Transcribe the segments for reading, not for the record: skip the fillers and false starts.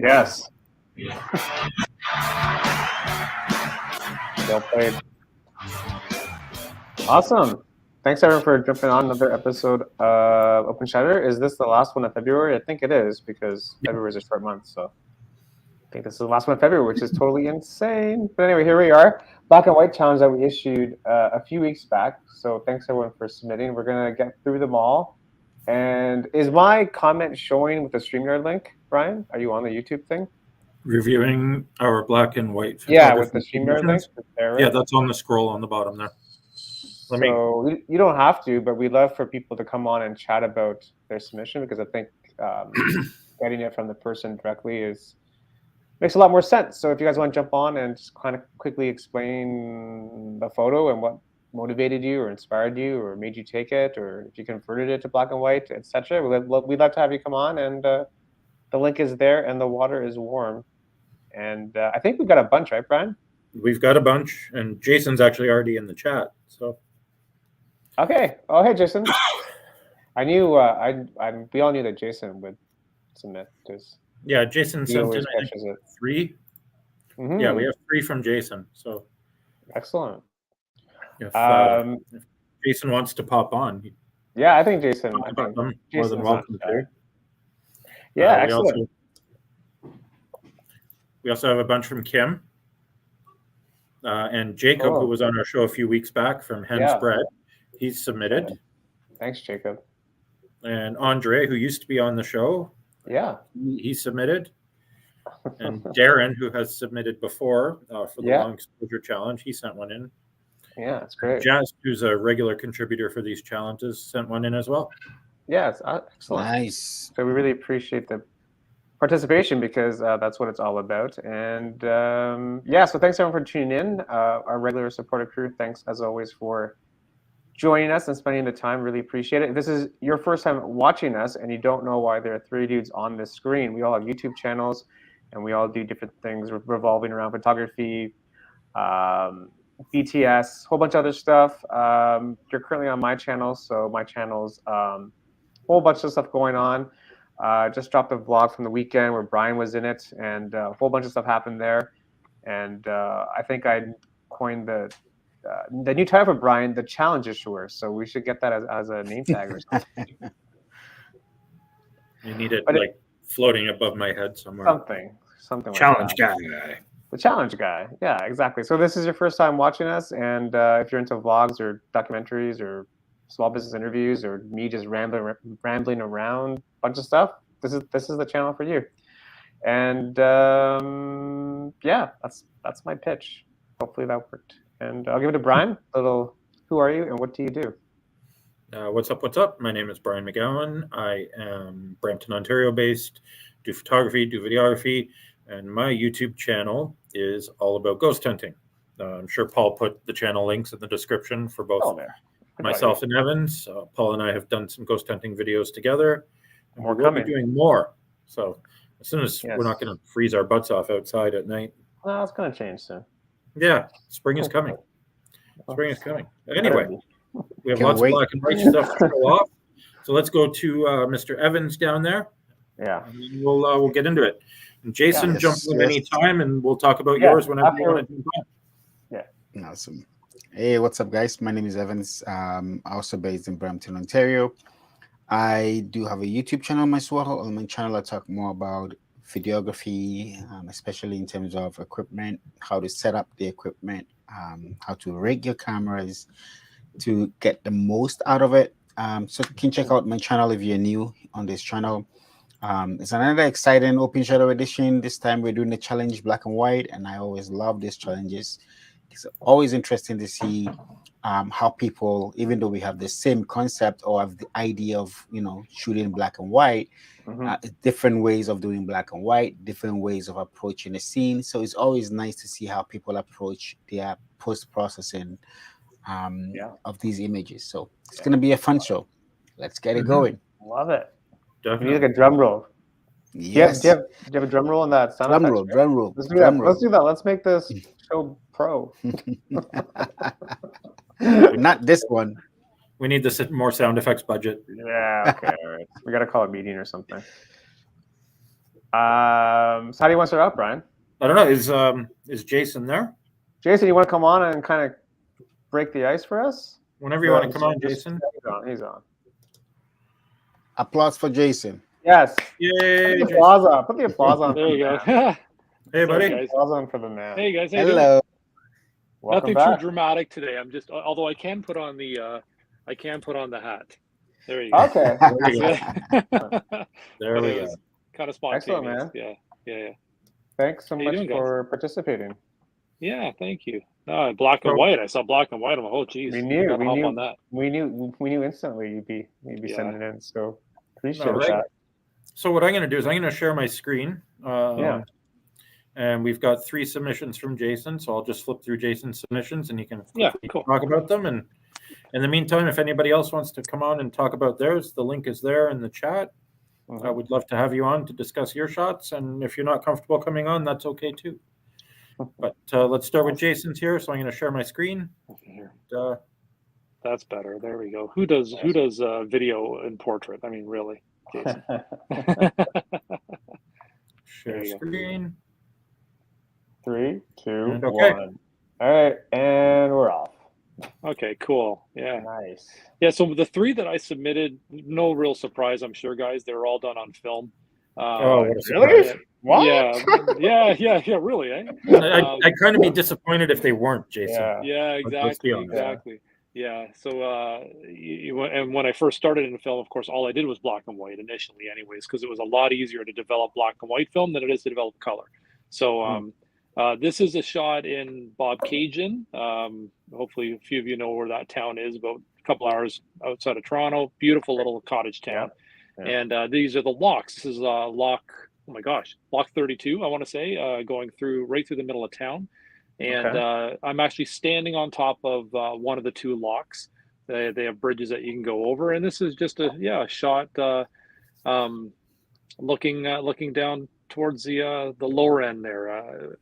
Yes. Well played. Awesome. Thanks everyone for jumping on another episode of Open Shutter. Is this the last one of February? I think it is because February is a short month. So I think this is the last one of February, which is totally insane. But anyway, here we are. Black and white challenge that we issued a few weeks back. So thanks everyone for submitting. We're going to get through them all. And is my comment showing with the StreamYard link, Bryan? Are you on the YouTube thing? Reviewing our black and white photography. Yeah, with the StreamYard link. There, right? Yeah, that's on the scroll on the bottom there. So you don't have to, but we'd love for people to come on and chat about their submission because I think getting it from the person directly makes a lot more sense. So if you guys want to jump on and just kind of quickly explain the photo and what motivated you or inspired you or made you take it, or if you converted it to black and white, etc. We'd love to have you come on, and the link is there and the water is warm. And I think we've got a bunch, right, Bryan? We've got a bunch, and Jason's actually already in the chat. So, okay. Oh, hey, Jason. I knew. We all knew that Jason would submit because Jason sent in 3. Mm-hmm. Yeah, we have 3 from Jason. So excellent. If Jason wants to pop on, I think Jason. More than welcome to. Yeah, excellent. We also have a bunch from Kim and Jacob, who was on our show a few weeks back from Hen's Bread. He's submitted. Thanks, Jacob. And Andre, who used to be on the show. Yeah. He submitted. And Darren, who has submitted before for the Long Exposure Challenge, he sent one in. Yeah, that's great. Jazz, who's a regular contributor for these challenges, sent one in as well. Yeah, it's excellent. Nice. So we really appreciate the participation because that's what it's all about. And so thanks everyone for tuning in. Our regular supporter crew, thanks as always for joining us and spending the time. Really appreciate it. If this is your first time watching us and you don't know why there are 3 dudes on this screen, we all have YouTube channels and we all do different things revolving around photography, BTS, a whole bunch of other stuff. You're currently on my channel, so my channel's a whole bunch of stuff going on. Just dropped a vlog from the weekend where Bryan was in it, and a whole bunch of stuff happened there. And I think I coined the new title for Bryan, the challenge issuer. So we should get that as a name tag or something. You need it floating above my head somewhere. Something challenge like that. Guy. The challenge guy. Yeah, exactly. So this is your first time watching us, and if you're into vlogs or documentaries or small business interviews or me just rambling around a bunch of stuff, this is the channel for you. And that's my pitch. Hopefully that worked. And I'll give it to Bryan. Who are you and what do you do? What's up? My name is Bryan McGowan. I am Brampton, Ontario based, do photography, do videography, and my YouTube channel is all about ghost hunting. I'm sure Paul put the channel links in the description for both myself and Evans. Paul and I have done some ghost hunting videos together. And we'll be doing more. So as soon as we're not going to freeze our butts off outside at night. Well, it's going to change soon. Yeah, spring is coming. Anyway, we have lots of black and white stuff to show off. So let's go to Mr. Evans down there. Yeah. And we'll get into it. And Jason, jump in any time, and we'll talk about yours whenever you want to do that. Yeah. Awesome. Hey, what's up, guys? My name is Evans. Also based in Brampton, Ontario. I do have a YouTube channel myself. On my channel, I talk more about videography, especially in terms of equipment, how to set up the equipment, how to rig your cameras to get the most out of it. So you can check out my channel if you're new on this channel. It's another exciting Open Shadow edition. This time we're doing the challenge black and white, and I always love these challenges. It's always interesting to see how people, even though we have the same concept or have the idea of shooting black and white, different ways of doing black and white, different ways of approaching a scene. So it's always nice to see how people approach their post-processing of these images. So it's going to be a fun show. Let's get it going. Love it. Definitely. We need like a drum roll. Yes. Do you have a drum roll on that sound effect? Drum roll. Let's do that. Let's make this show pro. Not this one. We need this more sound effects budget. Yeah, okay. All right. We got to call a meeting or something. So how do you want to start out, Bryan? I don't know. Is Jason there? Jason, you want to come on and kind of break the ice for us? Whenever you want to come on, Jason. He's on. Applause for Jason. Yes. Yay! Put the applause on. Put the applause on. There you go. Hey, buddy. Guys. Applause on for the man. Hey guys, how you doing? Hello. Welcome Nothing back. too dramatic today. I'm just, although I can put on the hat. There you go. Okay. There we go. Kind of spontaneous. Excellent, man. Yeah. Thanks so How you much doing, guys? for participating. Yeah, thank you. No, black and white. I saw black and white. I'm like, oh, geez. We knew. Gotta We hop knew. on that. We knew instantly you'd be Yeah. sending in. So appreciate All right. that. So what I'm going to do is I'm going to share my screen. Yeah. And we've got 3 submissions from Jason. So I'll just flip through Jason's submissions and he can Cool. talk about them. And in the meantime, if anybody else wants to come on and talk about theirs, the link is there in the chat. I would love to have you on to discuss your shots. And if you're not comfortable coming on, that's okay too. But let's start with Jason's here. So I'm going to share my screen. Here. And, That's better. There we go. Who does video and portrait? I mean, really, Jason. share screen. 3, 2, And okay. 1. All right, and we're off. Okay, cool. Yeah. Nice. Yeah, so the 3 that I submitted, no real surprise, I'm sure, guys. They were all done on film. Oh, what a Really? surprise. What? Yeah, really, eh? I'd kind of be disappointed if they weren't, Jason. Yeah. Yeah, Let's be exactly. honest. Yeah. So, and when I first started in film, of course, all I did was black and white initially, anyways, because it was a lot easier to develop black and white film than it is to develop color. So, this is a shot in Bob Cajun. Hopefully, a few of you know where that town is, about a couple hours outside of Toronto. Beautiful little cottage town. Yeah. And these are the locks. This is lock. Oh my gosh, lock 32. I want to say going right through the middle of town. And I'm actually standing on top of one of the 2 locks. They have bridges that you can go over, and this is just a shot looking down towards the lower end there.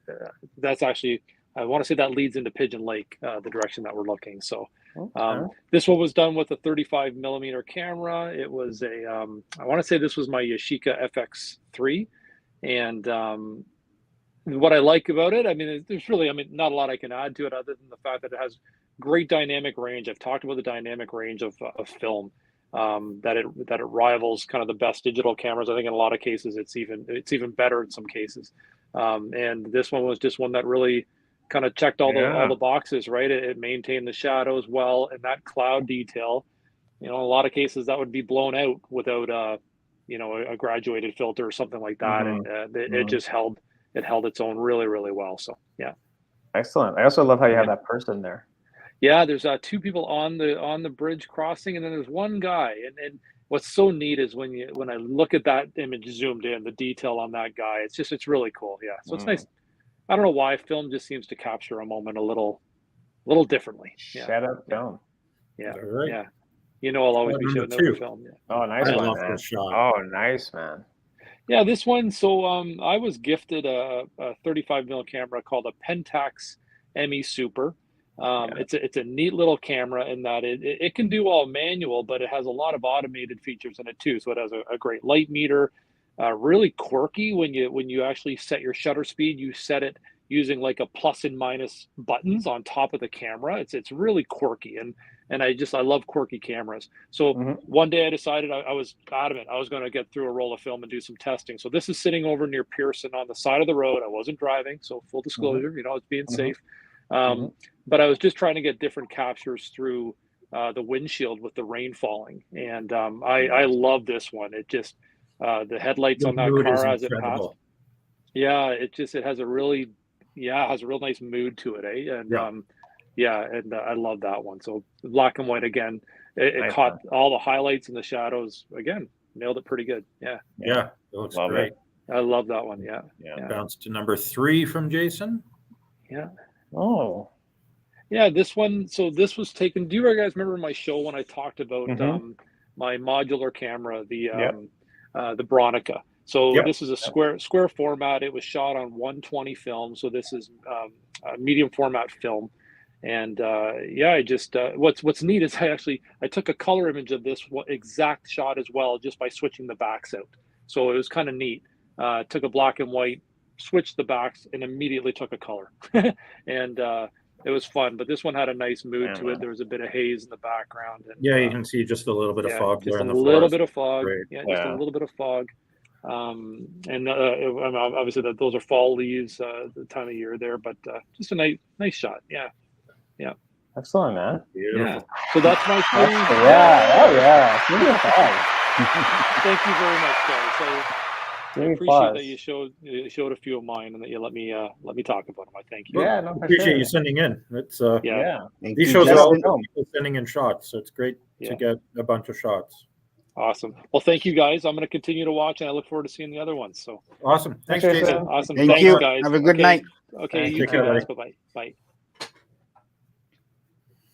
That's actually, I want to say that leads into Pigeon Lake, the direction that we're looking. So this one was done with a 35 millimeter camera. It was I want to say this was my Yashica FX3, and what I like about it, I mean, there's really, not a lot I can add to it other than the fact that it has great dynamic range. I've talked about the dynamic range of film, that it rivals kind of the best digital cameras. I think in a lot of cases it's even better in some cases. And this one was just one that really kind of checked all the boxes, right? It maintained the shadows well, and that cloud detail, in a lot of cases that would be blown out without a graduated filter or something like that. And it just held its own really, really well. So yeah. Excellent. I also love how you have that person there. Yeah, there's 2 people on the bridge crossing, and then there's one guy. And what's so neat is when I look at that image zoomed in, the detail on that guy, it's really cool. Yeah, so it's nice. I don't know why film just seems to capture a moment a little differently. Yeah. Shout out film. Yeah, Right. yeah. I'll always be showing over film. Yeah. Oh, nice I one, love man. this shot. Oh, nice, man. Yeah, this one. So I was gifted a 35 mil camera called a Pentax ME Super. It's a neat little camera in that it can do all manual, but it has a lot of automated features in it too. So it has a great light meter, really quirky when you actually set your shutter speed. You set it using like a plus and minus buttons on top of the camera. It's really quirky, and I love quirky cameras. So one day I decided I was adamant I was going to get through a roll of film and do some testing. So this is sitting over near Pearson on the side of the road. I wasn't driving, so full disclosure, it's being safe. But I was just trying to get different captures through the windshield with the rain falling, and I love this one. It just the headlights on that car as it passed. Yeah, it has a really real nice mood to it, eh? And I love that one. So black and white again. It caught all the highlights and the shadows again. Nailed it pretty good. Yeah. Yeah, it looks great. I love that one. Yeah. Bounce to number 3 from Jason. Yeah. Oh. Yeah, this one. So this was taken. Do you guys remember my show when I talked about my modular camera, the Bronica? So this is a square format. It was shot on 120 film. So this is a medium format film. And I just what's neat is I took a color image of this exact shot as well, just by switching the backs out. So it was kind of neat. took a black and white, switched the backs, and immediately took a color. And it was fun. But this one had a nice mood to it. There was a bit of haze in the background. And, Yeah, you can see just a little bit of fog just there a in the little forest. bit of fog. Great. Yeah, just a little bit of fog. And obviously those are fall leaves, the time of year there, but just a nice shot. Yeah. Excellent, man. Beautiful. Yeah. So that's my stream. Yeah. Oh yeah. Give me a pause. Thank you very much, guys. I Give me a appreciate pause. that you showed a few of mine and that you let me talk about them. I thank you. Yeah, no, for Appreciate sure. you sending in. It's Yeah. Thank these you, shows are all Justin. about people sending in shots, so it's great Yeah. to get a bunch of shots. Awesome. Well, thank you guys. I'm going to continue to watch, and I look forward to seeing the other ones. So Awesome. Thanks, Jason. Jason. awesome. Thank Thanks, you. guys. Have a good night. Okay, Thank you you. too, guys. Bye. Bye-bye. Bye.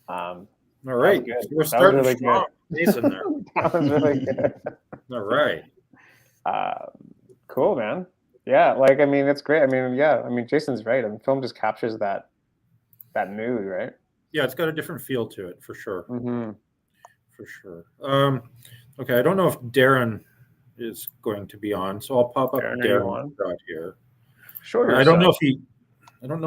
Um, All right, good. we're That was starting really strong. Jason there. that was really good. All right. Cool, man. Yeah, like I mean, it's great. I mean, yeah, I mean, Jason's right. I mean, film just captures that mood, right? Yeah, it's got a different feel to it for sure. Mm-hmm. For sure. Okay, I don't know if Darren is going to be on, so I'll pop up Darren, are you on? Darren right here. Sure. I don't know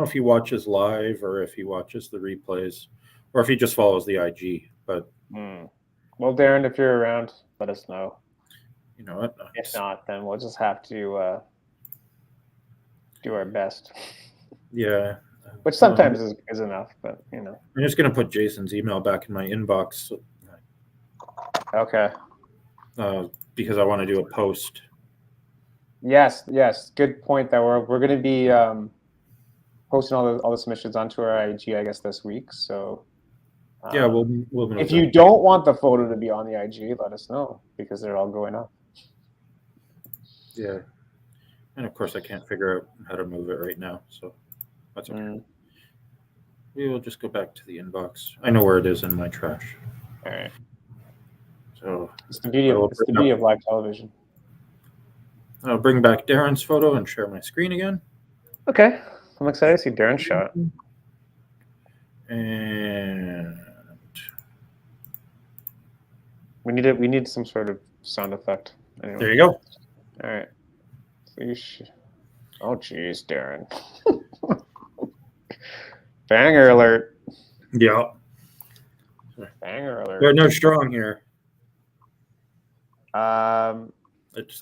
if he watches live or if he watches the replays or if he just follows the IG. But well, Darren, if you're around, let us know. you know what? If not, then we'll just have to do our best. Yeah. Which sometimes is enough, but you know. I'm just gonna put Jason's email back in my inbox. Okay. Because I want to do a post. Yes. Good point. That we're going to be posting all the submissions onto our IG, I guess, this week. So Yeah, we'll move if that. you don't want the photo to be on the IG, let us know because they're all going up. Yeah, and of course I can't figure out how to move it right now, so that's okay. We will just go back to the inbox. I know where it is in my trash. All right. So It's the beauty of live television. I'll bring back Darren's photo and share my screen again. Okay, I'm excited to see Darren's shot. And We need some sort of sound effect. Anyway. there you go. All right. Oh, geez, Darren. Banger alert. Yeah. Banger alert. They're no strong here. I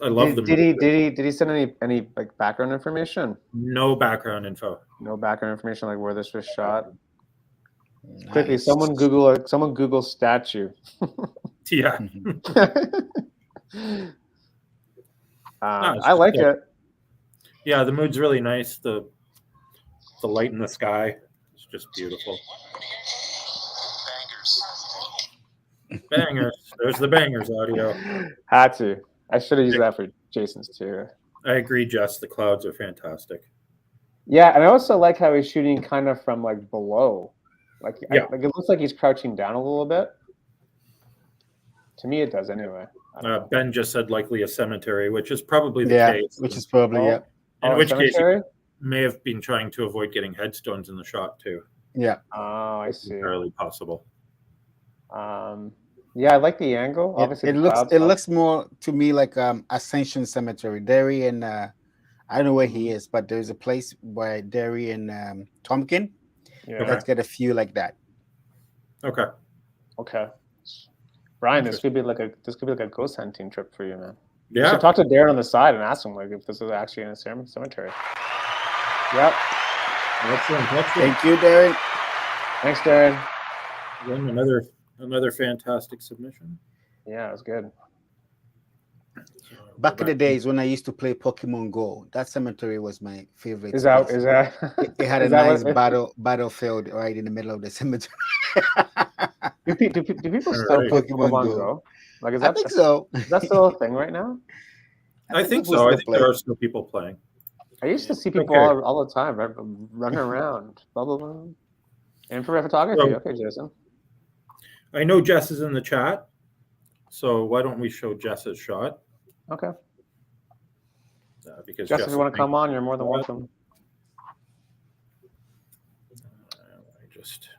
love them. Did he send any like background information? No background info. No background information like where this was shot. Nice. Quickly, someone Google statue. Yeah. I like it. Yeah, the mood's really nice. The light in the sky is just beautiful. Bangers. There's the bangers audio. Had to. I should have used that for Jason's too. I agree, Jess. The clouds are fantastic. Yeah, and I also like how he's shooting kind of from like below. Like, Yeah. like it looks like he's crouching down a little bit. To me, it does anyway. Ben just said likely a cemetery, which is probably the case. Which is probably In which case, cemetery? he may have been trying to avoid getting headstones in the shot too. Yeah. Oh, I see. Entirely possible. Yeah, I like the angle. Obviously, It looks more to me like Ascension Cemetery. Derry and I don't know where he is, but there's a place where Derry and Tompkin. Yeah. Let's get a few like that. Okay. Brian, this could be like a ghost hunting trip for you, man. You Yeah. should talk to Darren on the side and ask him like if this is actually in a cemetery. Yep. Excellent. Thank you, Darren. Thanks, Darren. Again, another fantastic submission. Yeah, it was good. Back in the days when I used to play Pokemon Go, that cemetery was my favorite. Is that? It had is a that nice battlefield right in the middle of the cemetery. Do people still play Pokemon Go? Like, I think so. Is that still a thing right now? I think so. I think there are still people playing. I used to see people all the time, right? Running around, blah blah blah. Infrared photography. Okay, Jason. I know Jess is in the chat, so why don't we show Jess's shot? Okay. Because Jess, if you want to come on, you're more than welcome. I just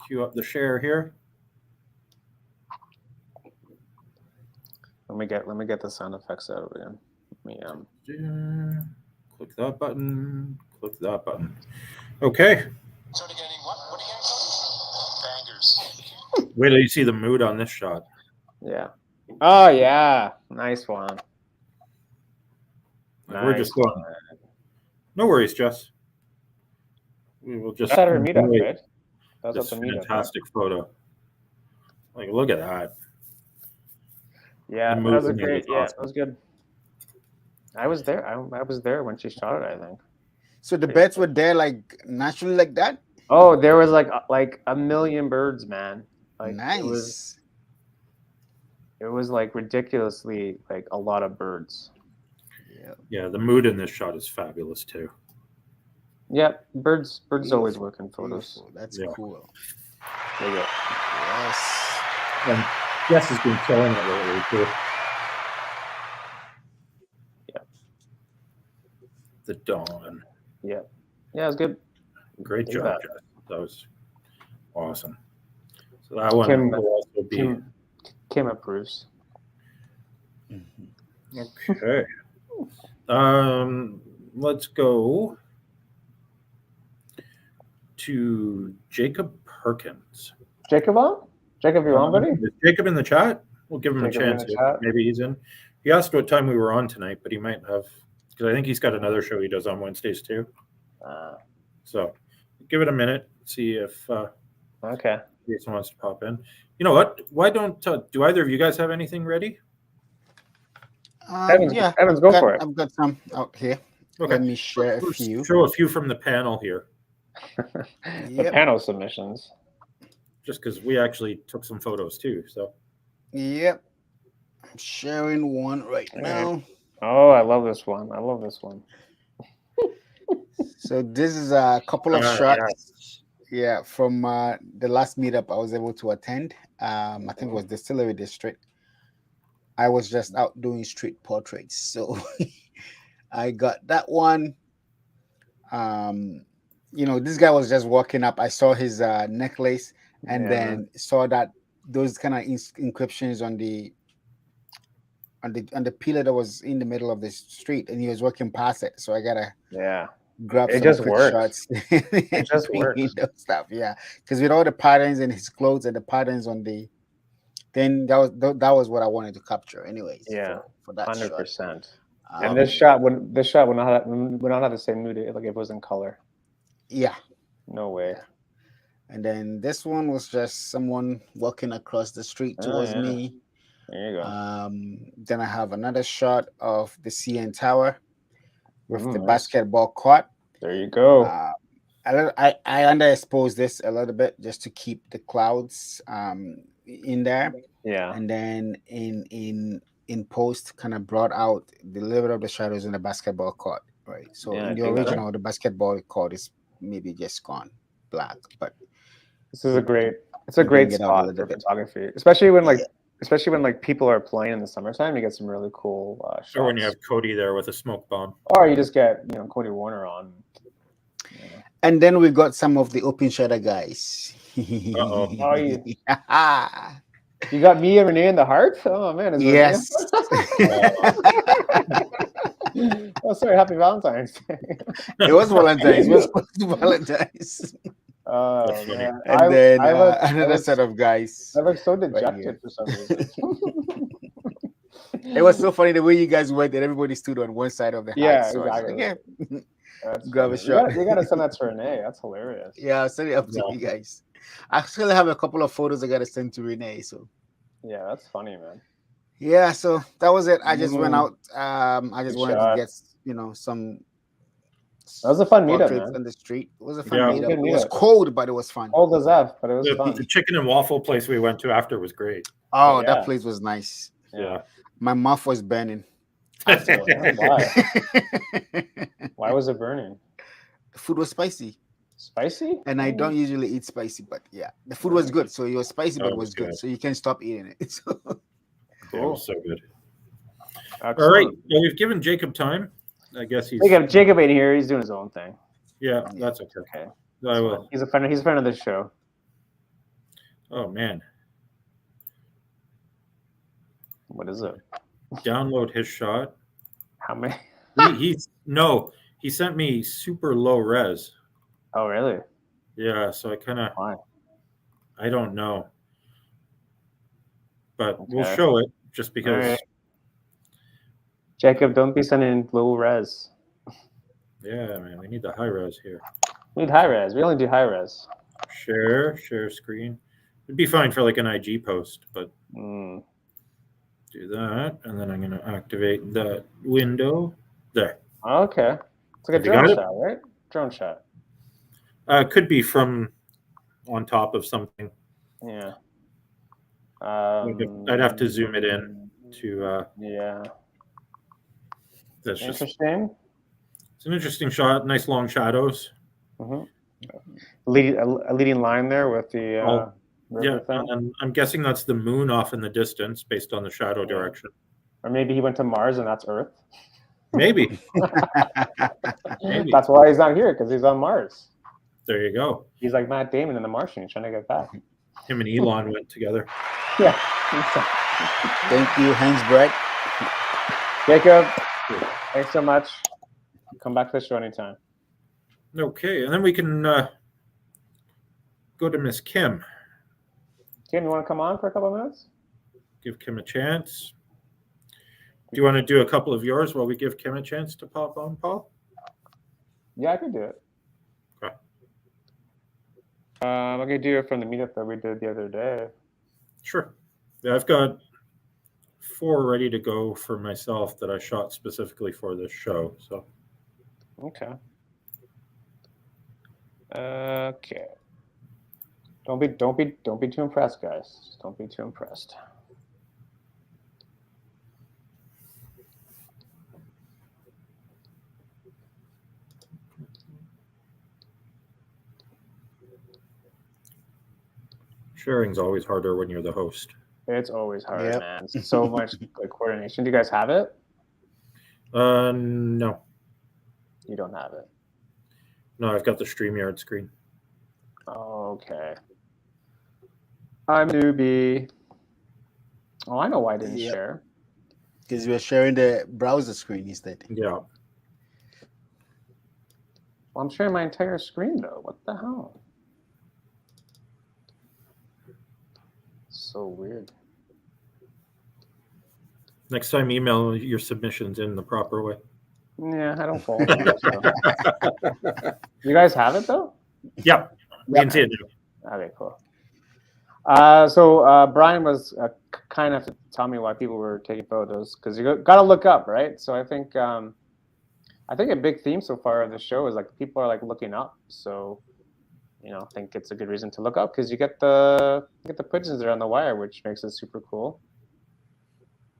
cue up the share here. Let me get the sound effects out again. Yeah. Click that button. Click that button. Okay. Started getting what? What again? Bangers. Wait till you see the mood on this shot. Yeah. Oh yeah, nice one. Like, we're just Nice going. No worries, Jess. We will just That's at her meetup, enjoy right? That's this at the meetup. fantastic photo. Like, look at that. Yeah, The that was a movement great. is Yeah, awesome. that was good. I was there. I was there when she shot it, I think. So the birds were there like naturally like that? Oh, there was like a million birds, man. Like Nice. it was like ridiculously like a lot of birds. Yeah. Yeah, the mood in this shot is fabulous too. Yeah, birds always Beautiful, work in photos. beautiful. That's Yeah. cool. There you go. Yes. And Jess has been killing it lately too. Yeah. The dawn. Yeah, it was good. Great Do job, that. Jess. That was awesome. So that one Kim- will also be Kim approves. okay. Let's go to Jacob Perkins. Jacob on? Jacob, you on, buddy? Is Jacob in the chat? We'll give him Jacob a in chance. the chat? Maybe he's in. He asked what time we were on tonight, but he might have, because I think he's got another show he does on Wednesdays too. So give it a minute, see if Okay. Jason wants to pop in. You know what? Why don't do either of you guys have anything ready? Evans, Yeah, Evans, go for it. I've got some out here. Okay. Let me share a Let's few. show a few from the panel here, The Yep. panel submissions. just because we actually took some photos too. So Yep. I'm sharing one right All now. Oh, I love this one. I love this one. So this is a couple of shots. Yeah, from the last meetup I was able to attend. I think it was Distillery District. I was just out doing street portraits, so I got that one. This guy was just walking up. I saw his necklace, and Yeah. then saw that those kind of inscriptions on the pillar that was in the middle of the street, and he was walking past it. So I gotta grab It some just quick works. shots. It just bring in works. those stuff, yeah. Because with all the patterns in his clothes and the patterns on the, then that was what I wanted to capture, anyways. Yeah, for that 100%. shot. And this shot would not have the same mood like if it was in color. Yeah. No way. Yeah. And then this one was just someone walking across the street towards me. There you go. Then I have another shot of the CN Tower with the Nice. basketball court. There you go. I underexposed this a little bit just to keep the clouds in there. Yeah. And then in post kind of brought out the little bit of the shadows in the basketball court, right? So in the original, the basketball court is maybe just gone black, but this is a great spot for photography, especially when people are playing in the summertime. You get some really cool shots. or when you have Cody there with a smoke bomb, or you just get Cody Warner on. And then we got some of the open shutter guys. Uh-oh. Oh, you got me and Renee in the heart. Oh man, yes. Oh, sorry. Happy Valentine's Day. It was Valentine's. It was supposed to be Valentine's. Oh man. And then another set of guys. I look so dejected for some reason. It was so funny the way you guys went and everybody stood on one side of the house. Yeah, so exactly. Grab a shot. You gotta send that to Renee. That's hilarious. Yeah, I'll send it up to you guys. I actually have a couple of photos I gotta send to Renee. So yeah, that's funny, man. Yeah, so that was it. I just went out. I just wanted to get some. That was a fun meetup, man. On the street. It was a fun meetup. It was meetup. Cold, but it was fun. Cold as F, but it was fun. The chicken and waffle place we went to after was great. Oh, that place was nice. Yeah. My mouth was burning. Why? Why was it burning? The food was spicy. Spicy? And I don't usually eat spicy, but yeah, the food was good. So it was spicy, but it was good. So you can't stop eating it. Cool. Yeah, it was so good. Excellent. All right. Well, we've given Jacob time. I guess he's Jacob ain't here. He's doing his own thing. Yeah, that's okay. Okay. I will. He's a friend of this show. Oh man. What is it? Download his shot. How many? He sent me super low res. Oh, really? Yeah, so Why? I don't know, but we'll Okay. show it just All because. right. Jacob, don't be sending low res. Yeah, man, we need the high res here. We need high res. We only do high res. Share screen. It'd be fine for like an IG post, but Mm. do that, and then I'm going to activate that window there. Okay. It's like Have a you drone got it? shot, right? Drone shot. Could be from on top of something. Yeah. I'd have to zoom it in to. Yeah. That's just. Interesting. It's an interesting shot. Nice long shadows. Mm-hmm. A leading line there with the river Yeah, thing. and I'm guessing that's the moon off in the distance based on the shadow direction. Or maybe he went to Mars and that's Earth. Maybe. Maybe. That's why he's not here, because he's on Mars. There you go. He's like Matt Damon in The Martian. He's trying to get back. Him and Elon went together. Yeah. Thank you, Hans Brett. Jacob, thanks so much. Come back to the show anytime. Okay, and then we can go to Miss Kim. Kim, you want to come on for a couple of minutes? Give Kim a chance. Do you want to do a couple of yours while we give Kim a chance to pop on, Paul? Yeah, I can do it. Okay. I can do it from the meetup that we did the other day. Sure. Yeah, I've got 4 ready to go for myself that I shot specifically for this show. So. Okay. Okay. Don't be too impressed, guys. Don't be too impressed. Sharing's always harder when you're the host. It's always hard, Yep. man. It's so much coordination. Do you guys have it? No. You don't have it. No, I've got the StreamYard screen. Okay. I'm a newbie. Oh, I know why I didn't Yep. share. Because we're sharing the browser screen instead. Yeah. Well, I'm sharing my entire screen, though. What the hell? So weird. Next time, email your submissions in the proper way. Yeah, I don't follow them. So. You guys have it, though? Yeah, we can see it now. Okay, cool. Bryan was kind enough to tell me why people were taking photos, because you got to look up, right? So I think a big theme so far of the show is like people are like looking up. So, I think it's a good reason to look up, because you get the pigeons there on the wire, which makes it super cool.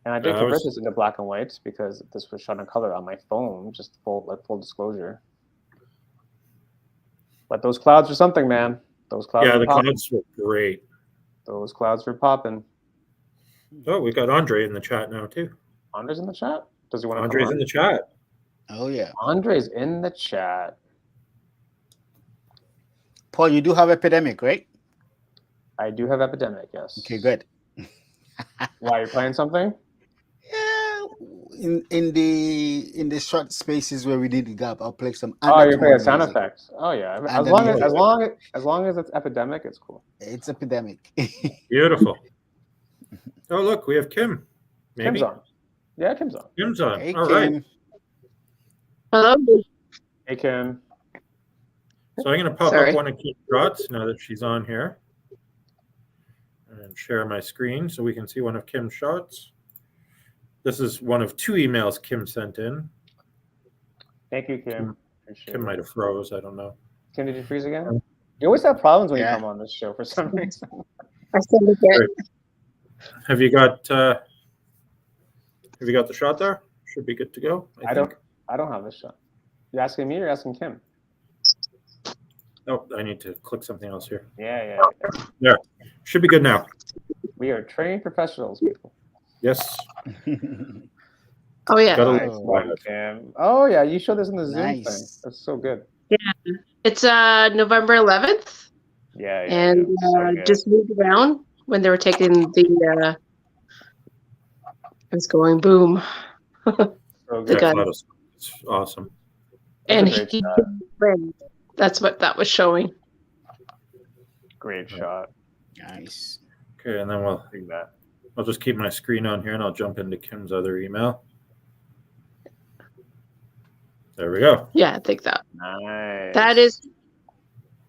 And I did convert this into black and white because this was shot in color on my phone. Just full disclosure. But those clouds are something, man. Those clouds. Yeah, the clouds were great. Those clouds were popping. Oh, we got Andre in the chat now too. Andre's in the chat? Does he want to Andre's come on? in the chat. Oh, yeah. Andre's in the chat. Paul, you do have Epidemic, right? I do have Epidemic, yes. Okay, good. Why, you're playing something? Yeah. In the short spaces where we did the gap, I'll play some. Oh, you're playing a sound music. effect. Oh yeah. And As then long as it's Epidemic, it's cool. It's Epidemic. Beautiful. Oh, look, we have Kim. Maybe. Kim's on. Yeah, Kim's on. Kim's on. Hey, All Kim. right. Hello. Hey, Kim. So I'm going to pop Sorry. up one of Kim's shots now that she's on here. And share my screen so we can see one of Kim's shots. This is one of 2 emails Kim sent in. Thank you, Kim. Appreciate Kim it. might have froze. I don't know. Kim, did you freeze again? You always have problems when Yeah. you come on this show for some reason. I still look at Have you got the shot there? Should be good to go. I think. I don't have this shot. You asking me or you're asking Kim? Oh, I need to click something else here. Yeah. There. Should be good now. We are trained professionals, people. Yes. Oh yeah, Got a Nice little one, live. Kim. Oh yeah, you showed this in the Zoom Nice. thing. That's so good. it's November 11th, Yeah. and So good. just moved around when they were taking the. It's going boom. So The good. gun. It's awesome. That's And a great he shot. wins. That's what that was showing. Great shot. Nice. Okay, and then we'll Do that. I'll just keep my screen on here and I'll jump into Kim's other email. There we go. Yeah, I think that. Nice. That is.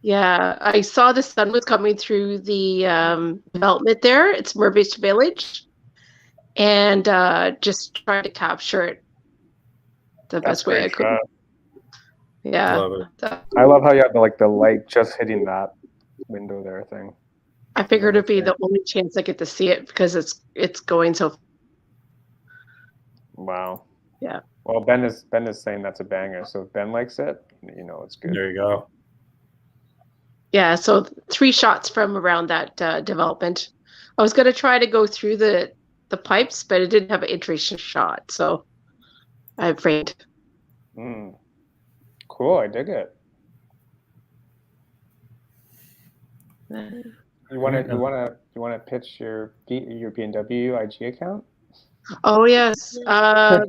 Yeah, I saw the sun was coming through the development there. It's Merbeach Village, and just tried to capture it the That's best way I great could. shot. Yeah, Love it. I love how you have the light just hitting that window there thing. I figured it'd be the only chance I get to see it because it's going so. Wow. Yeah. Well, Ben is saying that's a banger. So if Ben likes it, it's good. There you go. Yeah, so 3 shots from around that development. I was gonna try to go through the pipes, but it didn't have an entry shot, so I'm afraid. Cool. I dig it. You want to pitch your B&W IG account? Oh yes. I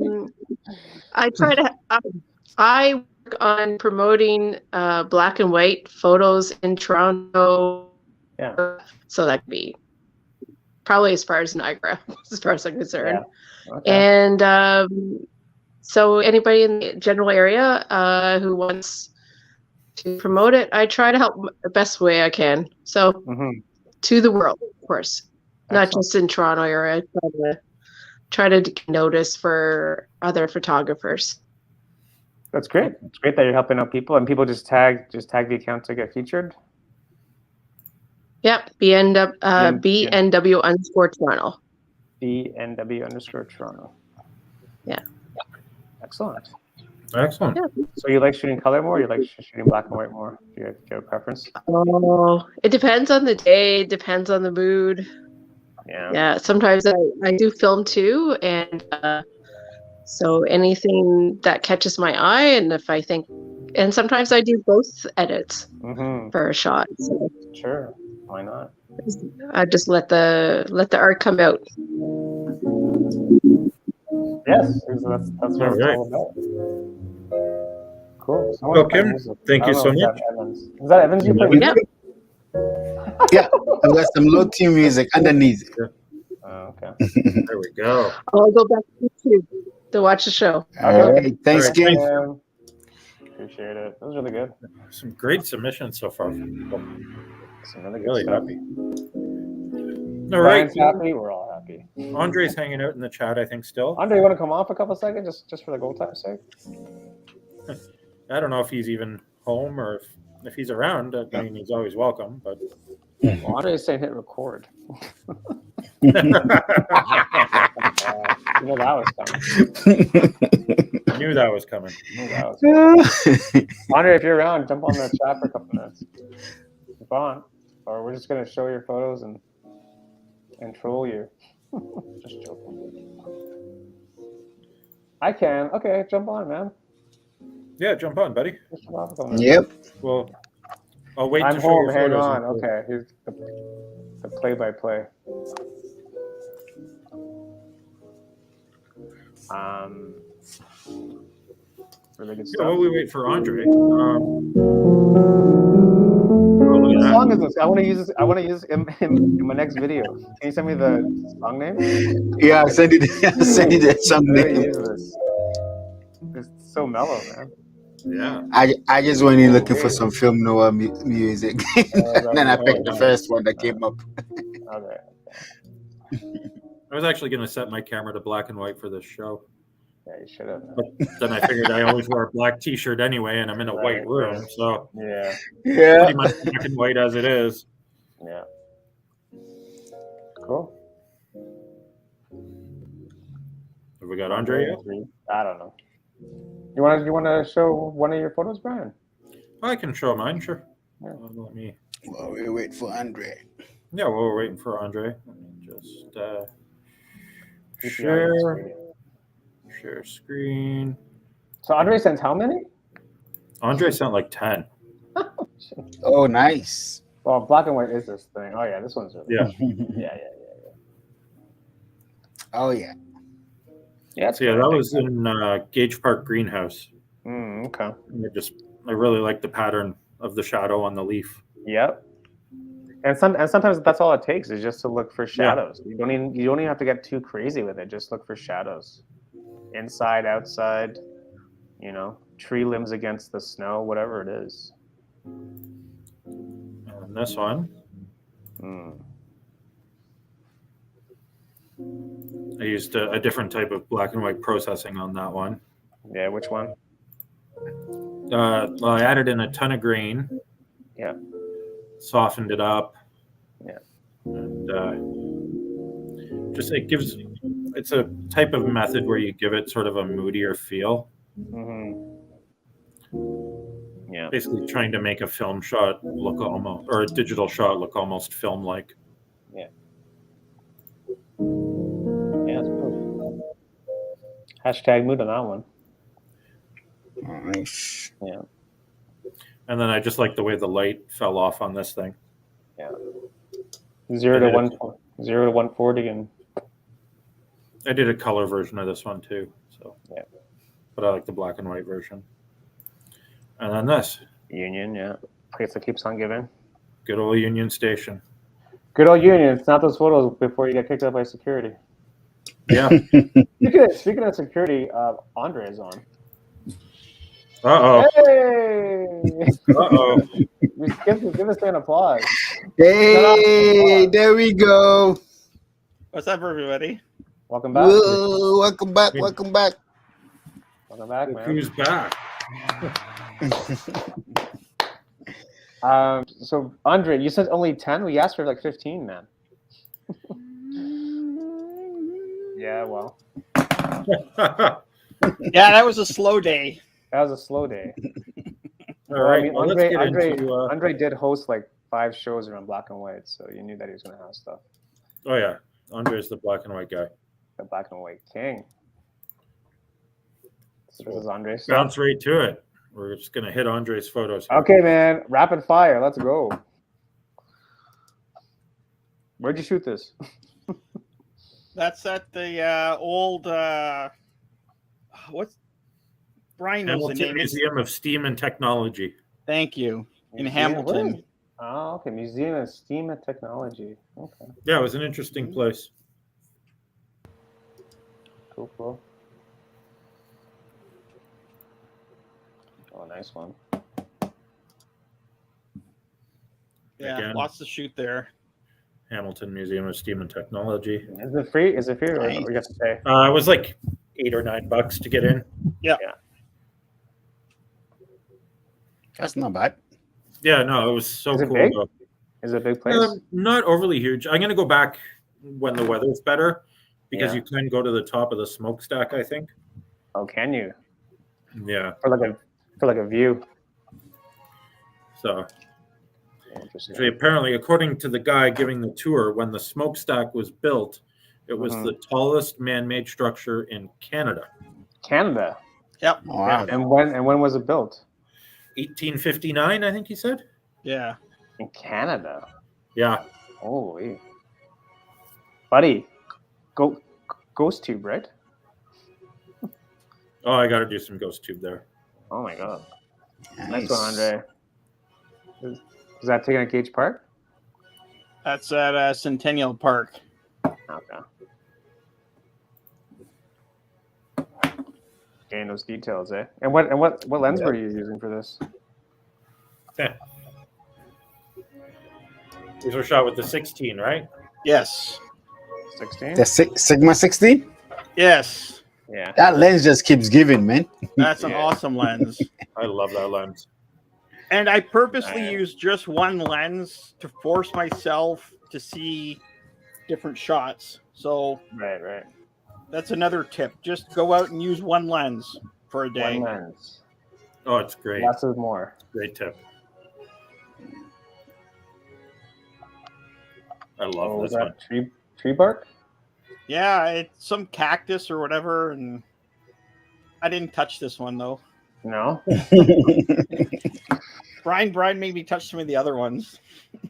work on promoting black and white photos in Toronto. Yeah. So that could be probably as far as Niagara, as far as I'm concerned. Yeah. Okay. And so anybody in the general area who wants to promote it, I try to help the best way I can. So to the world, of course, not just in Toronto area. Try to notice for other photographers. That's great. It's great that you're helping out people, and people just tag the account to get featured. Yep, BNW underscore Toronto. BNW underscore Toronto. Yeah. Excellent. Excellent. Yeah. So you like shooting color more? Or you like shooting black and white more? Do you have a preference? Oh, it depends on the day. Depends on the mood. Yeah. Sometimes I do film too, and so anything that catches my eye, and if I think, and sometimes I do both edits for a shot. So sure, why not? I just let the art come out. Yes, that's what it's all about. Cool. Well, Kim, thank you so much. Is that Evans you play with? Yeah. Yeah, and there's some low tune music underneath. Oh, okay. There we go. I'll go back to YouTube to watch the show. All right. Thanks, All right, Kim. Appreciate it. That was really good. Some great submissions so far. Some really good Really stuff. happy. All right. Brian's happy. We're all happy. Andre's hanging out in the chat, I think, still. Andre, you want to come on for a couple of seconds, just for the gold time's sake? I don't know if he's even home or if he's around. I mean, he's always welcome, but. Well, Andre's saying hit record. That was coming. I knew that was coming. Andre, if you're around, jump on the chat for a couple minutes. Jump on. Or we're just going to show your photos and troll you. Just joking. I can. Okay, jump on, man. Yeah, jump on, buddy. Yep. Well, I'll wait I'm to show home. your Hang photos. on. Okay, here's the play-by-play. Really good stuff. Yeah, while we wait for Andre. What song is this? I want to use this. I want to use him in my next video. Can you send me the song name? Yeah, send it. Send it song name. It's so mellow, man. Yeah. I just went in looking for some film noir music, and then I picked the first one that came up. Okay. I was actually going to set my camera to black and white for this show. Yeah, you should have. But then I figured I always wear a black T-shirt anyway, and I'm in a white room, so yeah, pretty much black and white as it is. Yeah. Cool. Have we got Andre yet? I don't know. You want to show one of your photos, Brian? I can show mine, sure. Yeah. Let me. While we wait for Andre. Yeah, while we're waiting for Andre, let me just share screen. So Andre sent how many? Andre sent like 10. Oh, nice. Well, black and white is this thing. Oh yeah, this one's really Yeah. yeah. Oh yeah. Yeah. So yeah, that was in Gage Park Greenhouse. Okay. I really like the pattern of the shadow on the leaf. Yep. And sometimes that's all it takes is just to look for shadows. You don't even have to get too crazy with it. Just look for shadows, inside, outside. Tree limbs against the snow, whatever it is. And this one, I used a different type of black and white processing on that one. Yeah, which one? Well, I added in a ton of grain. Yeah. Softened it up. Yeah. And it's a type of method where you give it sort of a moodier feel. Yeah. Basically trying to make a film shot look or a digital shot look almost film-like. Yeah. Yeah, it's cool. Hashtag mood on that one. Nice. Yeah. And then I just like the way the light fell off on this thing. Yeah. 0 to 140 and I did a color version of this one too. So yeah. But I like the black and white version. And then this. Union, yeah. Place that keeps on giving. Good old Union Station. Good old Union. It's not those photos before you get kicked out by security. Yeah. Speaking of security, Andre is on. Uh-oh. Hey! Uh-oh. Give us an applause. Hey, there we go. What's up, everybody? Welcome back. Whoa, welcome back. Welcome back. Welcome back, man. Who's back? So Andre, you said only 10? We asked for like 15, man. Yeah, well. Yeah, that was a slow day. That was a slow day. All right. I mean, Andre did host like 5 shows around black and white, so you knew that he was going to have stuff. Oh, yeah. Andre's the black and white guy. The black and white king. So this is Andre's stuff. Bounce right to it. We're just going to hit Andre's photos here. Okay, man. Rapid fire. Let's go. Where'd you shoot this? That's at the old what's Bryan knows the Hamilton name. Museum of Steam and Technology. Thank you. In Museum? Hamilton. Oh, okay. Museum of Steam and Technology. Okay. Yeah, it was an interesting place. Cool. Oh, nice one. Yeah, Again. lots to shoot there. Hamilton Museum of Steam and Technology. Is it free? Is it free or Nice. we have to pay? It was like $8 or $9 to get in. Yeah. That's not bad. Yeah, no, it was so Is it cool. big? Though. Is it a big place? Not overly huge. I'm going to go back when the weather's better because Yeah. you can go to the top of the smokestack, I think. Oh, can you? Yeah. For like a view. So Interesting. actually, apparently, according to the guy giving the tour, when the smokestack was built, it was the tallest man-made structure in Canada. Canada. Yep. Oh, wow. And when was it built? 1859, I think he said. Yeah. In Canada. Yeah. Holy. Buddy, ghost tube, right? Oh, I got to do some ghost tube there. Oh my god. Nice. Nice one, Andre. Is that taken at Gage Park? That's at Centennial Park. Okay. Getting those details, eh? And what lens were you using for this? These were shot with the 16, right? Yes. 16? The Sigma 16? Yes. Yeah. That lens just keeps giving, man. That's an Yeah. awesome lens. I love that lens. And I purposely Right. used just one lens to force myself to see different shots. So Right. that's another tip. Just go out and use one lens for a day. One lens. Oh, it's great. Less is more. Great tip. I love Was this one. that tree bark? Yeah, it's some cactus or whatever, and I didn't touch this one though. No. Bryan made me touch some of the other ones.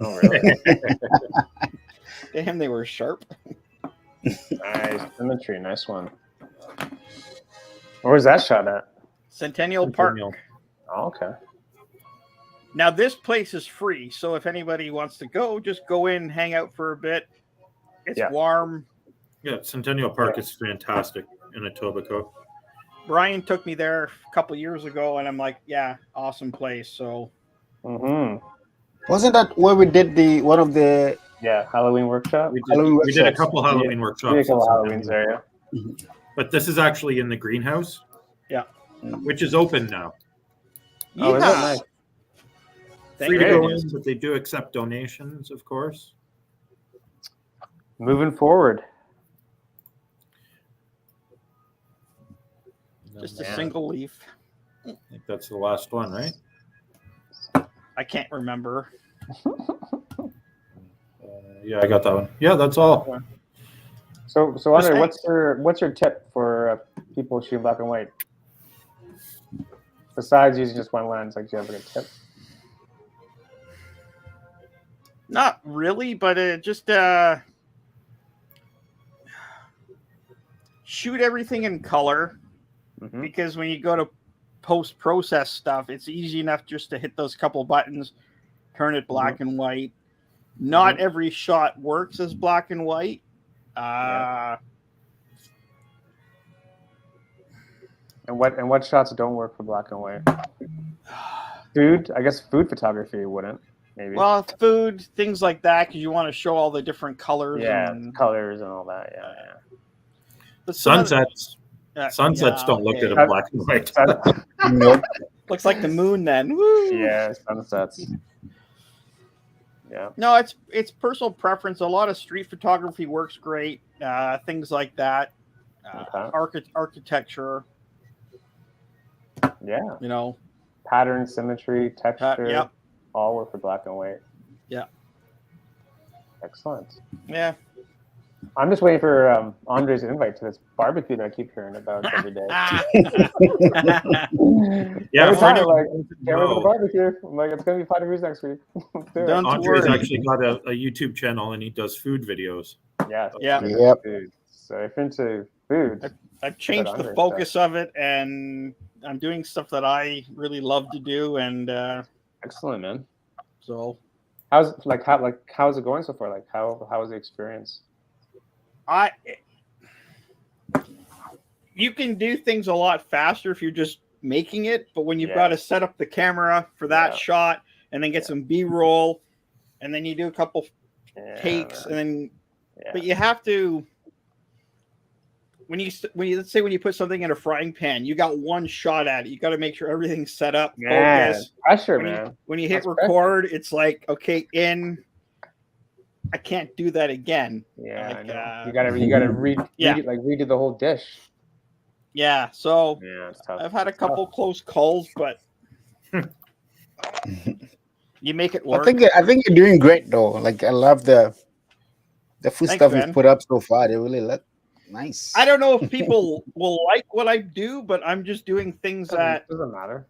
Oh really? Damn, they were sharp. Nice symmetry. Nice one. Where's that shot at? Centennial Park. Oh, okay. Now this place is free, so if anybody wants to go, just go in, hang out for a bit. It's warm. Yeah, Centennial Park is fantastic in Etobicoke. Bryan took me there a couple years ago, and I'm like, yeah, awesome place. So, wasn't that where we did one of the Halloween workshop? We did a couple Halloween workshops. We did a couple Halloweens there, But this is actually in the greenhouse. Yeah, which is open now. Oh, is that nice? Free to go in, but they do accept donations, of course. Moving forward. Just a single leaf. I think that's the last one, right? I can't remember. Yeah, I got that one. Yeah, that's all. So Andre, what's your tip for people shooting black and white? Besides using just one lens, like, do you have a tip? Not really, but just shoot everything in color, because when you go to post-process stuff, it's easy enough just to hit those couple buttons, turn it black and white. Not every shot works as black and white. And what shots don't work for black and white? Food, I guess food photography wouldn't. Maybe. Well, food, things like that, because you want to show all the different colors. Colors and all that. The sunsets. Sunsets don't look at a black and white. Nope. Looks like the moon then. Woo! Yeah, sunsets. Yeah. No, it's personal preference. A lot of street photography works great. Things like that. Architecture. Yeah. You know. Pattern, symmetry, texture. All work for black and white. Yeah. Excellent. Yeah. I'm just waiting for Andre's invite to this barbecue that I keep hearing about every day. Yeah, every time, like, can't wait for the barbecue. I'm like, it's going to be 5 degrees next week. Andre's actually got a YouTube channel and he does food videos. Yeah. Food. So if you're into food, I've changed the focus of it, and I'm doing stuff that I really love to do. And excellent, man. So, how's it going so far? Like, how was the experience? You can do things a lot faster if you're just making it, but when you've got to set up the camera for that shot and then get some B-roll, and then you do a couple takes, and then but you have to when you let's say when you put something in a frying pan, you got one shot at it. You got to make sure everything's set up. Focus. Pressure, man. When you hit record, it's like, okay, I can't do that again. Yeah, like, I know. You gotta redo the whole dish. Yeah, so it's tough. I've had a couple close calls, but you make it work. I think you're doing great though. Like, I love the food stuff you've put up so far. They really look nice. I don't know if people will like what I do, but I'm just doing things that doesn't matter.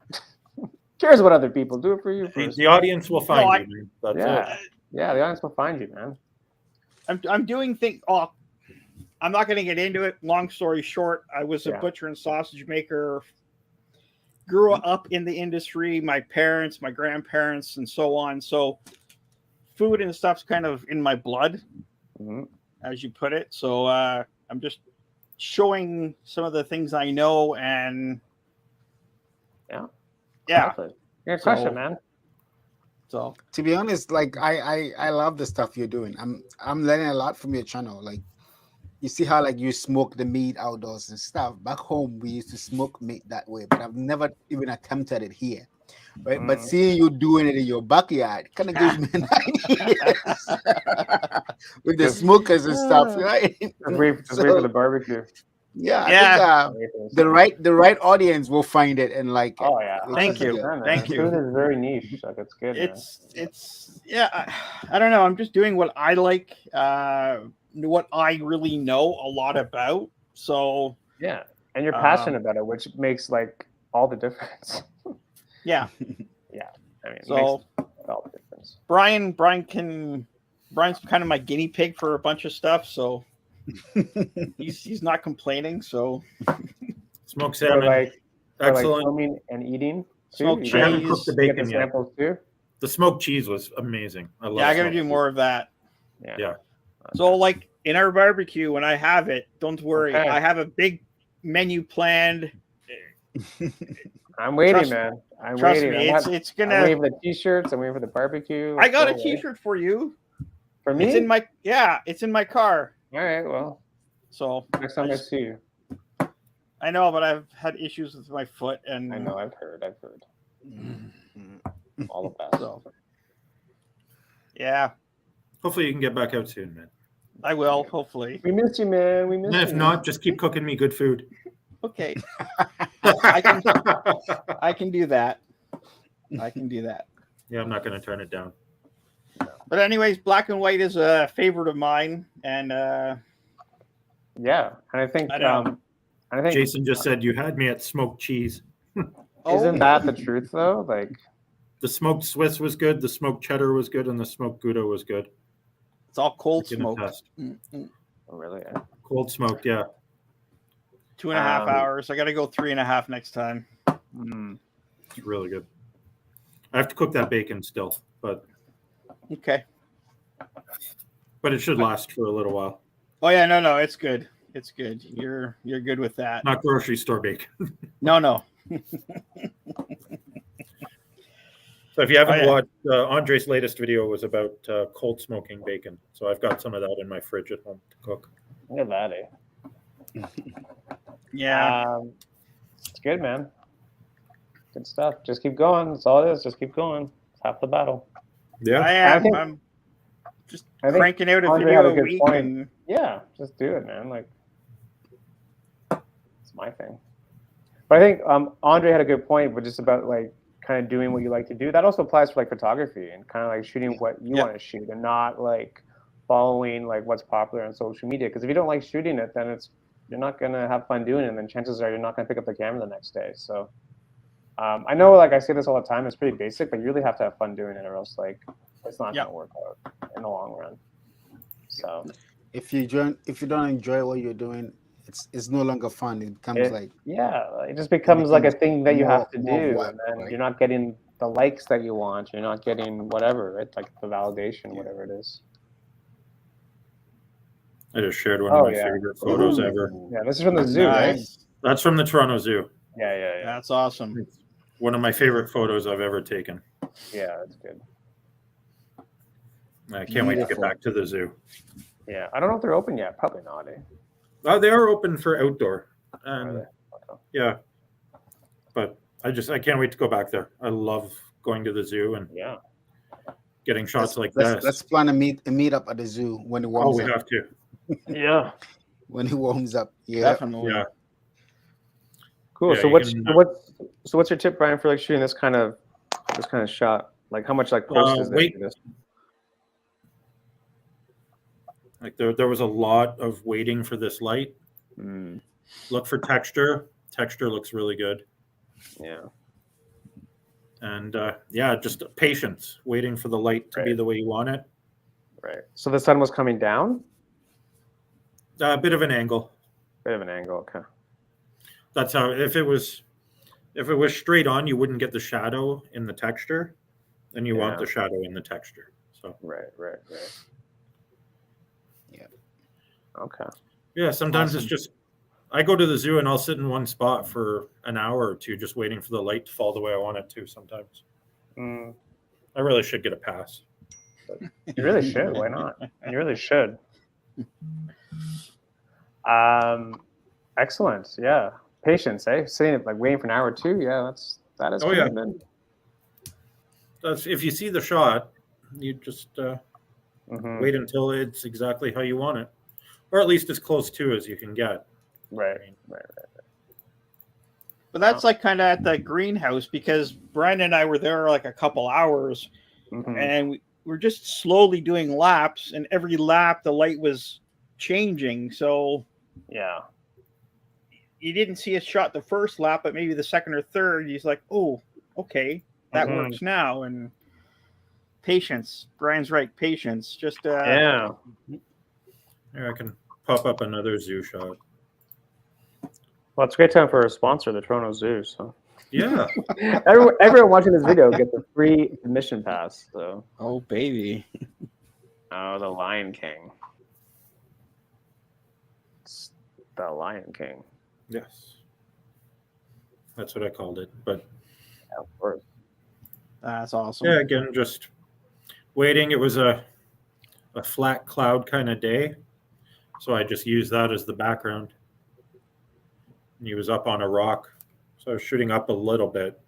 Cares what other people do it for you first. The audience will find you. That's it. Yeah, the audience will find you, man. I'm doing things. Oh, I'm not going to get into it. Long story short, I was a butcher and sausage maker. Grew up in the industry. My parents, my grandparents, and so on. So, food and stuff's kind of in my blood, as you put it. So, I'm just showing some of the things I know, and you're crushing it, man. So, to be honest, like I love the stuff you're doing. I'm learning a lot from your channel. Like, you see how like you smoke the meat outdoors and stuff. Back home, we used to smoke meat that way, but I've never even attempted it here. Right? But seeing you doing it in your backyard kind of gives me an idea with the smokers and stuff, right? Just wait for the barbecue. Yeah, I think, the right audience will find it and like. Oh yeah, thank you. Food is very niche. Like, it's good. It's I don't know. I'm just doing what I like, what I really know a lot about. So yeah, and you're passionate about it, which makes like all the difference. Yeah. I mean, so it makes all the difference. Brian's kind of my guinea pig for a bunch of stuff. So. he's not complaining, so Smoked salmon. Excellent. Filming and eating. Smoked I haven't cooked cheese. the You get bacon the yet. samples too. The smoked cheese was amazing. I love. Yeah, I got to smoked do cheese. more of that. Yeah. So, like in our barbecue, when I have it, don't worry. Okay. I have a big menu planned. I'm waiting, Trust- man. I'm Trust waiting. me, I'm it's I'm gonna. waiting for the t-shirts. I'm waiting for the barbecue. I got a Go away. T-shirt for you. For me. It's in my it's in my car. All right. Well, So next time I see you. I know, but I've had issues with my foot, and I know. I've heard. All of that. So, yeah, Hopefully you can get back out soon, man. I will. Hopefully. We miss you, man. We miss And you. if not, just keep cooking me good food. Okay. I can do that. I can do that. Yeah, I'm not going to turn it down. But anyways, black and white is a favorite of mine, and Yeah, and I think Jason just said you had me at smoked cheese. Isn't that the truth though? Like The smoked Swiss was good, the smoked cheddar was good, and the smoked Gouda was good. It's all cold Give it a smoked. test. oh, really? Cold smoked, yeah. 2.5 hours. I got to go 3.5 next time. It's really good. I have to cook that bacon still, but Okay. it should last for a little while. Oh yeah, no, it's good. It's good. You're good with that. Not grocery store bacon. No. So if you haven't watched, Andre's latest video was about cold smoking bacon. So I've got some of that in my fridge at home to cook. Look at that, eh? Yeah. It's good, man. Good stuff. Just keep going. That's all it is. Just keep going. It's half the battle. Yeah. I am. I'm just cranking out a video a week. And... Yeah, just do it, man. Like, it's my thing. But I think Andre had a good point, but just about like kind of doing what you like to do. That also applies for like photography and kind of like shooting what you want to shoot and not like following like what's popular on social media. Because if you don't like shooting it, then you're not gonna have fun doing it, and then chances are you're not gonna pick up the camera the next day. So I know, like I say this all the time, it's pretty basic, but you really have to have fun doing it, or else like it's not gonna work out in the long run. So if you don't enjoy what you're doing, it's no longer fun. It becomes it just becomes like a thing that you have to do, and then right? You're not getting the likes that you want. You're not getting whatever, right? Like the validation, whatever it is. I just shared one of my favorite photos ever. Yeah, this is from the zoo, right? That's from the Toronto Zoo. Yeah. That's awesome. It's one of my favorite photos I've ever taken. Yeah, that's good. I can't wait to get back to the zoo. Yeah, I don't know if they're open yet. Probably not. They are open for outdoor. Yeah, but I can't wait to go back there. I love going to the zoo and getting shots like this. Let's plan a meet up at the zoo when it warms up. We have to. Yeah. When it warms up. Yeah. Definitely. Yeah. Cool. Yeah, so what's your tip, Brian, for like shooting this kind of shot? Like how much like post is there for this? Like there was a lot of waiting for this light. Look for texture. Texture looks really good. Yeah. And just patience, waiting for the light to be the way you want it. Right. So the sun was coming down? A bit of an angle. Okay. That's how. If it was straight on, you wouldn't get the shadow in the texture, and you want the shadow in the texture. So. Right. Yeah. Okay. Yeah. Sometimes it's just I go to the zoo and I'll sit in one spot for an hour or two, just waiting for the light to fall the way I want it to. Sometimes. I really should get a pass. You really should. Why not? You really should. Excellent. Yeah. Patience, eh? Sitting like waiting for an hour or two. Yeah, that is commitment. That's if you see the shot, you just wait until it's exactly how you want it, or at least as close to as you can get. Right. But that's like kind of at the greenhouse, because Bryan and I were there like a couple hours, and we're just slowly doing laps, and every lap the light was changing. So you didn't see a shot the first lap, but maybe the second or third, he's like, oh, okay, that works now. And patience. Brian's right. Patience. Just Here I can pop up another zoo shot. Well, it's a great time for a sponsor, the Toronto Zoo. So Yeah. everyone watching this video gets a free admission pass. So Oh, baby. oh, the Lion King. It's the Lion King. Yes. That's what I called it. But Yeah, of course. That's awesome. yeah, again, just waiting. It was a flat cloud kind of day, so I just used that as the background. And he was up on a rock, so I was shooting up a little bit.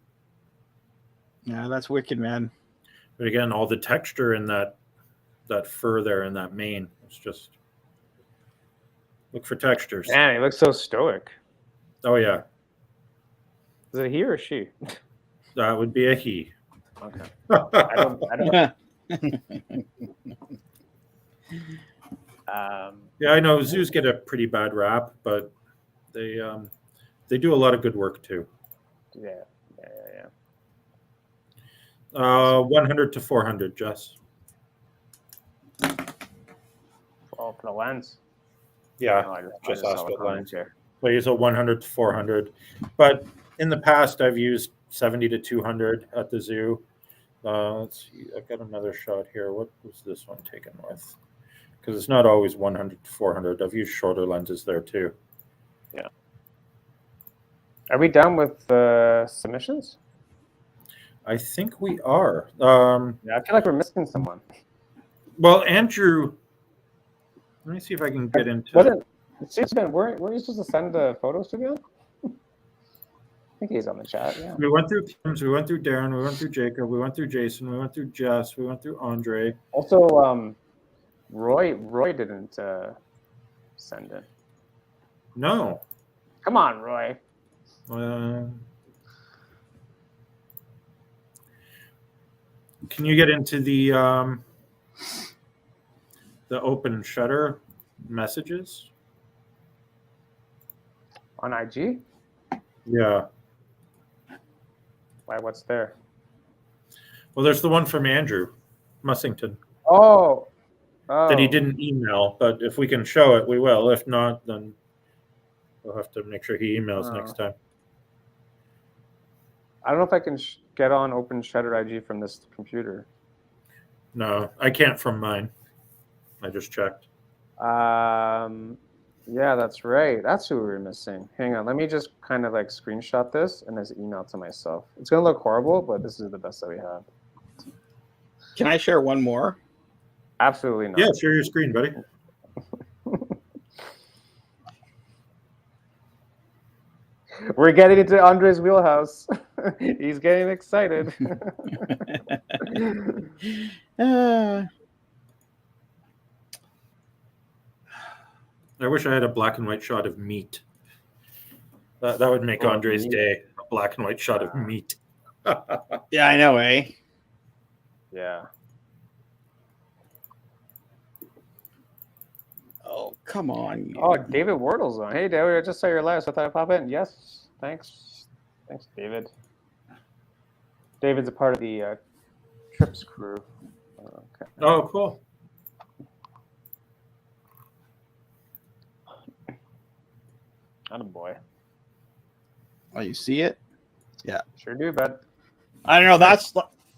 Yeah, that's wicked, man. But again, all the texture in that fur there in that mane. It's just look for textures. Man, he looks so stoic. Oh yeah, Is it he or she? that would be a he. Okay. I don't. Yeah, I know zoos get a pretty bad rap, but they do a lot of good work too. Yeah. 100 to 400, Jess. Oh, for the lens. Yeah, Oh, I just saw asked the what lens. comments here. So I use a 100 to 400, but in the past I've used 70 to 200 at the zoo. Let's see, I've got another shot here. What was this one taken with? Because it's not always 100 to 400. I've used shorter lenses there too. Yeah. Are we done with the submissions? I think we are. Yeah, I feel like we're missing someone. Well, Andrew, let me see if I can get into. Weren't you supposed to send the photos to him? I think he's on the chat. Yeah. We went through Kim's, we went through Darren, we went through Jacob, we went through Jason, we went through Jess, we went through Andre. Also, Roy didn't send it. No. Come on, Roy. Can you get into the open shutter messages On IG? Yeah. Why? What's there? Well, there's the one from Andrew Mussington Oh. that he didn't email, but if we can show it, we will. If not, then we'll have to make sure he emails next time. I don't know if I can get on Open Shutter IG from this computer. No, I can't from mine. I just checked. Yeah, that's right. That's who we were missing. Hang on, let me just kind of like screenshot this and just email it to myself. It's gonna look horrible, but this is the best that we have. Can I share one more? Absolutely not. Yeah, share your screen, buddy. We're getting into Andre's wheelhouse. He's getting excited. I wish I had a black and white shot of meat. That would make Andre's day. A black and white shot of meat. Yeah, I know, eh? Yeah. Oh, come on. Oh, David Wardle's on. Hey, David, I just saw your live, so I thought I'd pop in. Yes, thanks. Thanks, David. David's a part of the Trips crew. Okay. Oh, cool. Attaboy. Oh, you see it? Yeah. Sure do, bud. I don't know.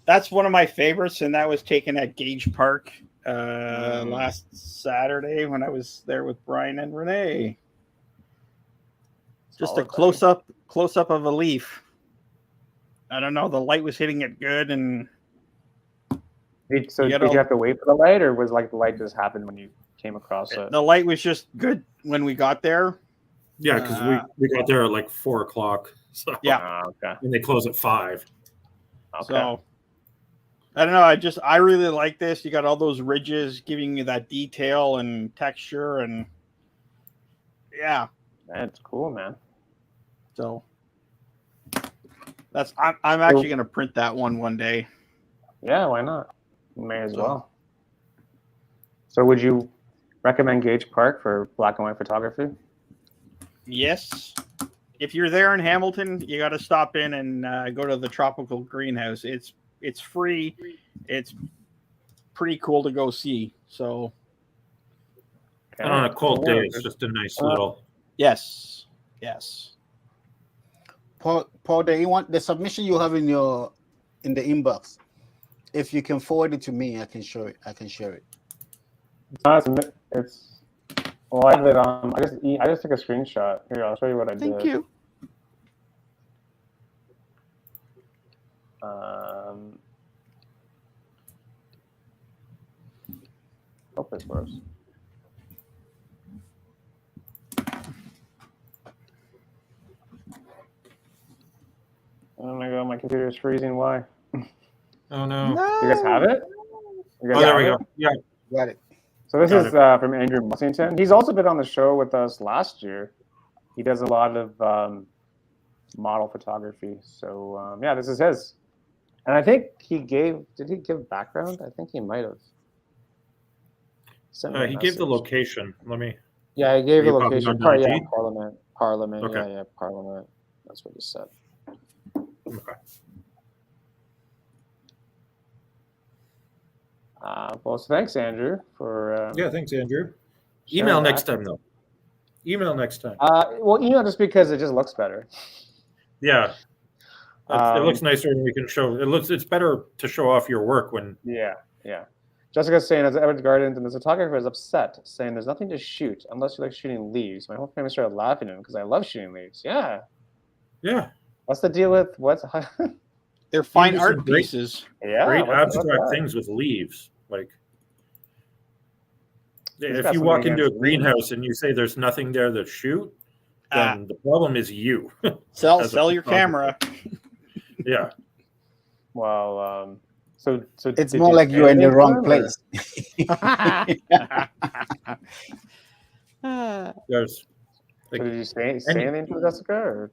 That's one of my favorites, and that was taken at Gage Park last Saturday when I was there with Bryan and Renee. Just a close up of a leaf. I don't know. The light was hitting it good, and so did you have to wait for the light, or was like the light just happened when you came across it? The light was just good when we got there. Yeah, because we got there at like 4 o'clock. So yeah, okay. And they close at 5. Okay. So I don't know. I really like this. You got all those ridges giving you that detail and texture, and yeah, that's cool, man. So I'm actually going to print that one day. Yeah, why not? You may as well. So would you recommend Gage Park for black and white photography? Yes. If you're there in Hamilton, you got to stop in and go to the Tropical Greenhouse. It's free. It's pretty cool to go see. So and on a cold day, it's just a nice little. Yes. Paul, the submission you have in the inbox. If you can forward it to me, I can show it. I can share it. It's well, I have it on. I just took a screenshot. Here, I'll show you what I did. Thank you. Hope this works. Oh my god, my computer is freezing. Why? Oh no. You guys have it? There we go. Yeah, got it. So this is from Andrew Mussington. He's also been on the show with us last year. He does a lot of model photography. So yeah, this is his. And I think he gave. Did he give background? I think he might have. He gave the location. Let me. Yeah, he gave the location. Yeah, Parliament. Okay. Yeah, Parliament. That's what he said. Okay. Well, so thanks, Andrew, for. Yeah, thanks, Andrew. Email next time, though. Email next time. Well, email just because it just looks better. Yeah. It looks nicer when we can show. It's better to show off your work when. Yeah. Jessica's saying, as Edward's garden, and the photographer is upset, saying there's nothing to shoot unless you like shooting leaves. My whole family started laughing at him because I love shooting leaves. Yeah. Yeah. What's the deal with what's? They're fine art pieces. Yeah. Great abstract things with leaves. Like, if you walk into a greenhouse and you say there's nothing there to shoot, then the problem is you. Sell your camera. Yeah. Well, so it's more like you're in the wrong place. There's. So did you say anything to Jessica? Or?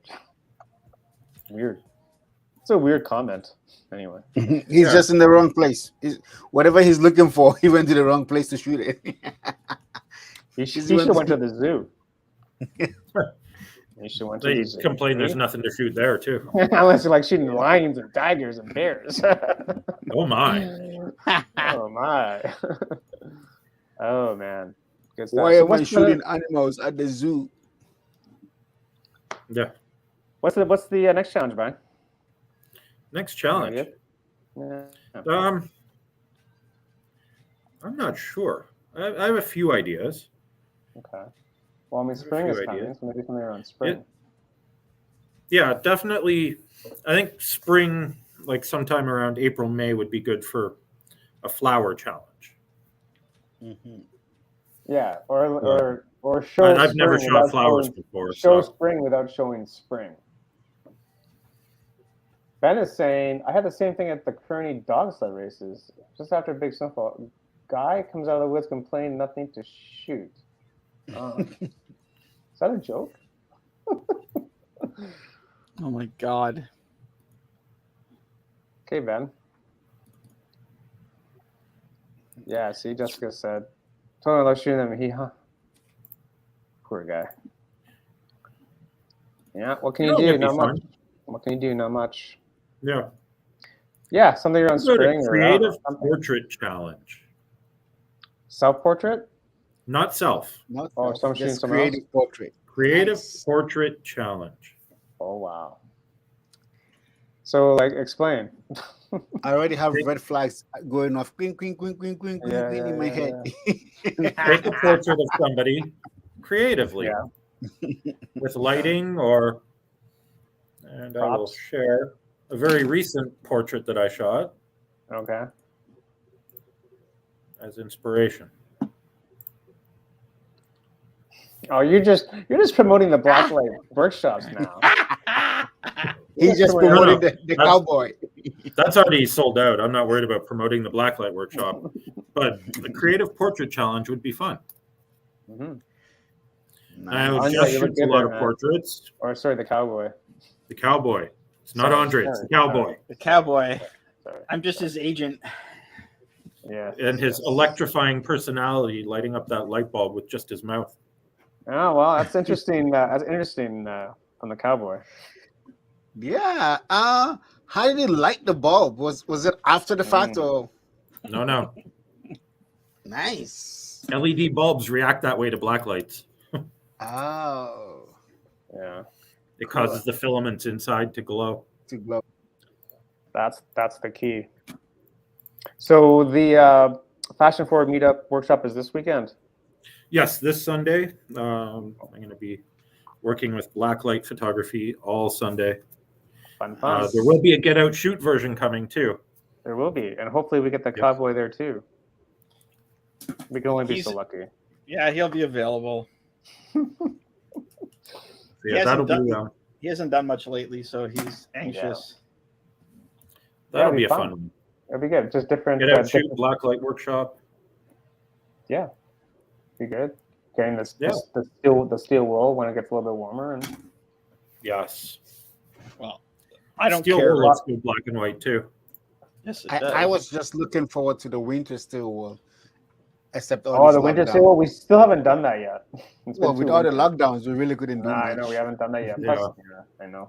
Weird. It's a weird comment. Anyway, he's just in the wrong place. Whatever he's looking for, he went to the wrong place to shoot it. He should have went to the zoo. He should went to They the zoo. complain there's nothing to shoot there too. Unless you like shooting lions and tigers and bears. Oh my! Oh my! Oh man! Good stuff. Why am I shooting animals at the zoo? Yeah. What's the next challenge, Brian? Next challenge. Yeah. I'm not sure. I have a few ideas. Okay. Well, I mean, spring is coming, so maybe something around spring. Yeah, definitely. I think spring, like sometime around April, May, would be good for a flower challenge. Mm-hmm. Yeah, or show. I've never shot flowers before. Show spring without showing spring. Ben is saying, I had the same thing at the Kearney dog sled races. Just after a big snowfall, guy comes out of the woods complaining nothing to shoot. Is that a joke? Oh my God. Okay, Ben. Yeah, see, Jessica said, totally love shooting them. Poor guy. Yeah, what can you do? Not much. What can you do? Not much. Yeah. Yeah, something around spring. Creative portrait challenge. Self-portrait? Not self. Some creative portrait. Creative portrait challenge. Oh wow. So explain. I already have red flags going off in my head. Take a portrait of somebody creatively. With lighting and I will share a very recent portrait that I shot. Okay. As inspiration. Oh, you're just promoting the Blacklight workshops now. He's just promoting the cowboy. That's already sold out. I'm not worried about promoting the Blacklight workshop, but the creative portrait challenge would be fun. Mm-hmm. I just shoot a lot of portraits. Or sorry, the cowboy. The cowboy. It's not Andre. It's the cowboy. The cowboy. I'm just his agent. Yeah. And his electrifying personality lighting up that light bulb with just his mouth. Oh well, that's interesting. That's interesting from the cowboy. Yeah. How did he light the bulb? Was it after the fact or? No. Nice. LED bulbs react that way to black lights. Oh. Yeah. It causes the filaments inside to glow. That's the key. So the Fashion Forward Meetup workshop is this weekend? Yes, this Sunday. I'm going to be working with blacklight photography all Sunday. Fun. There will be a get out shoot version coming too. There will be, and hopefully we get the cowboy there too. We can only be so lucky. Yeah, he'll be available. Yeah, that'll be. He hasn't done much lately, so he's anxious. That'll be a fun one. It'll be good. Just different. Get out shoot blacklight workshop. Yeah, be good. Getting the steel wool when it gets a little bit warmer. And yes. Well, I don't steel care. Wool lets go black and white too. Yes, I was just looking forward to the winter steel wool. Except the winter steel wool, we still haven't done that yet. Well, with all the lockdowns, we really couldn't do that. I know we haven't done that yet. Plus, I know.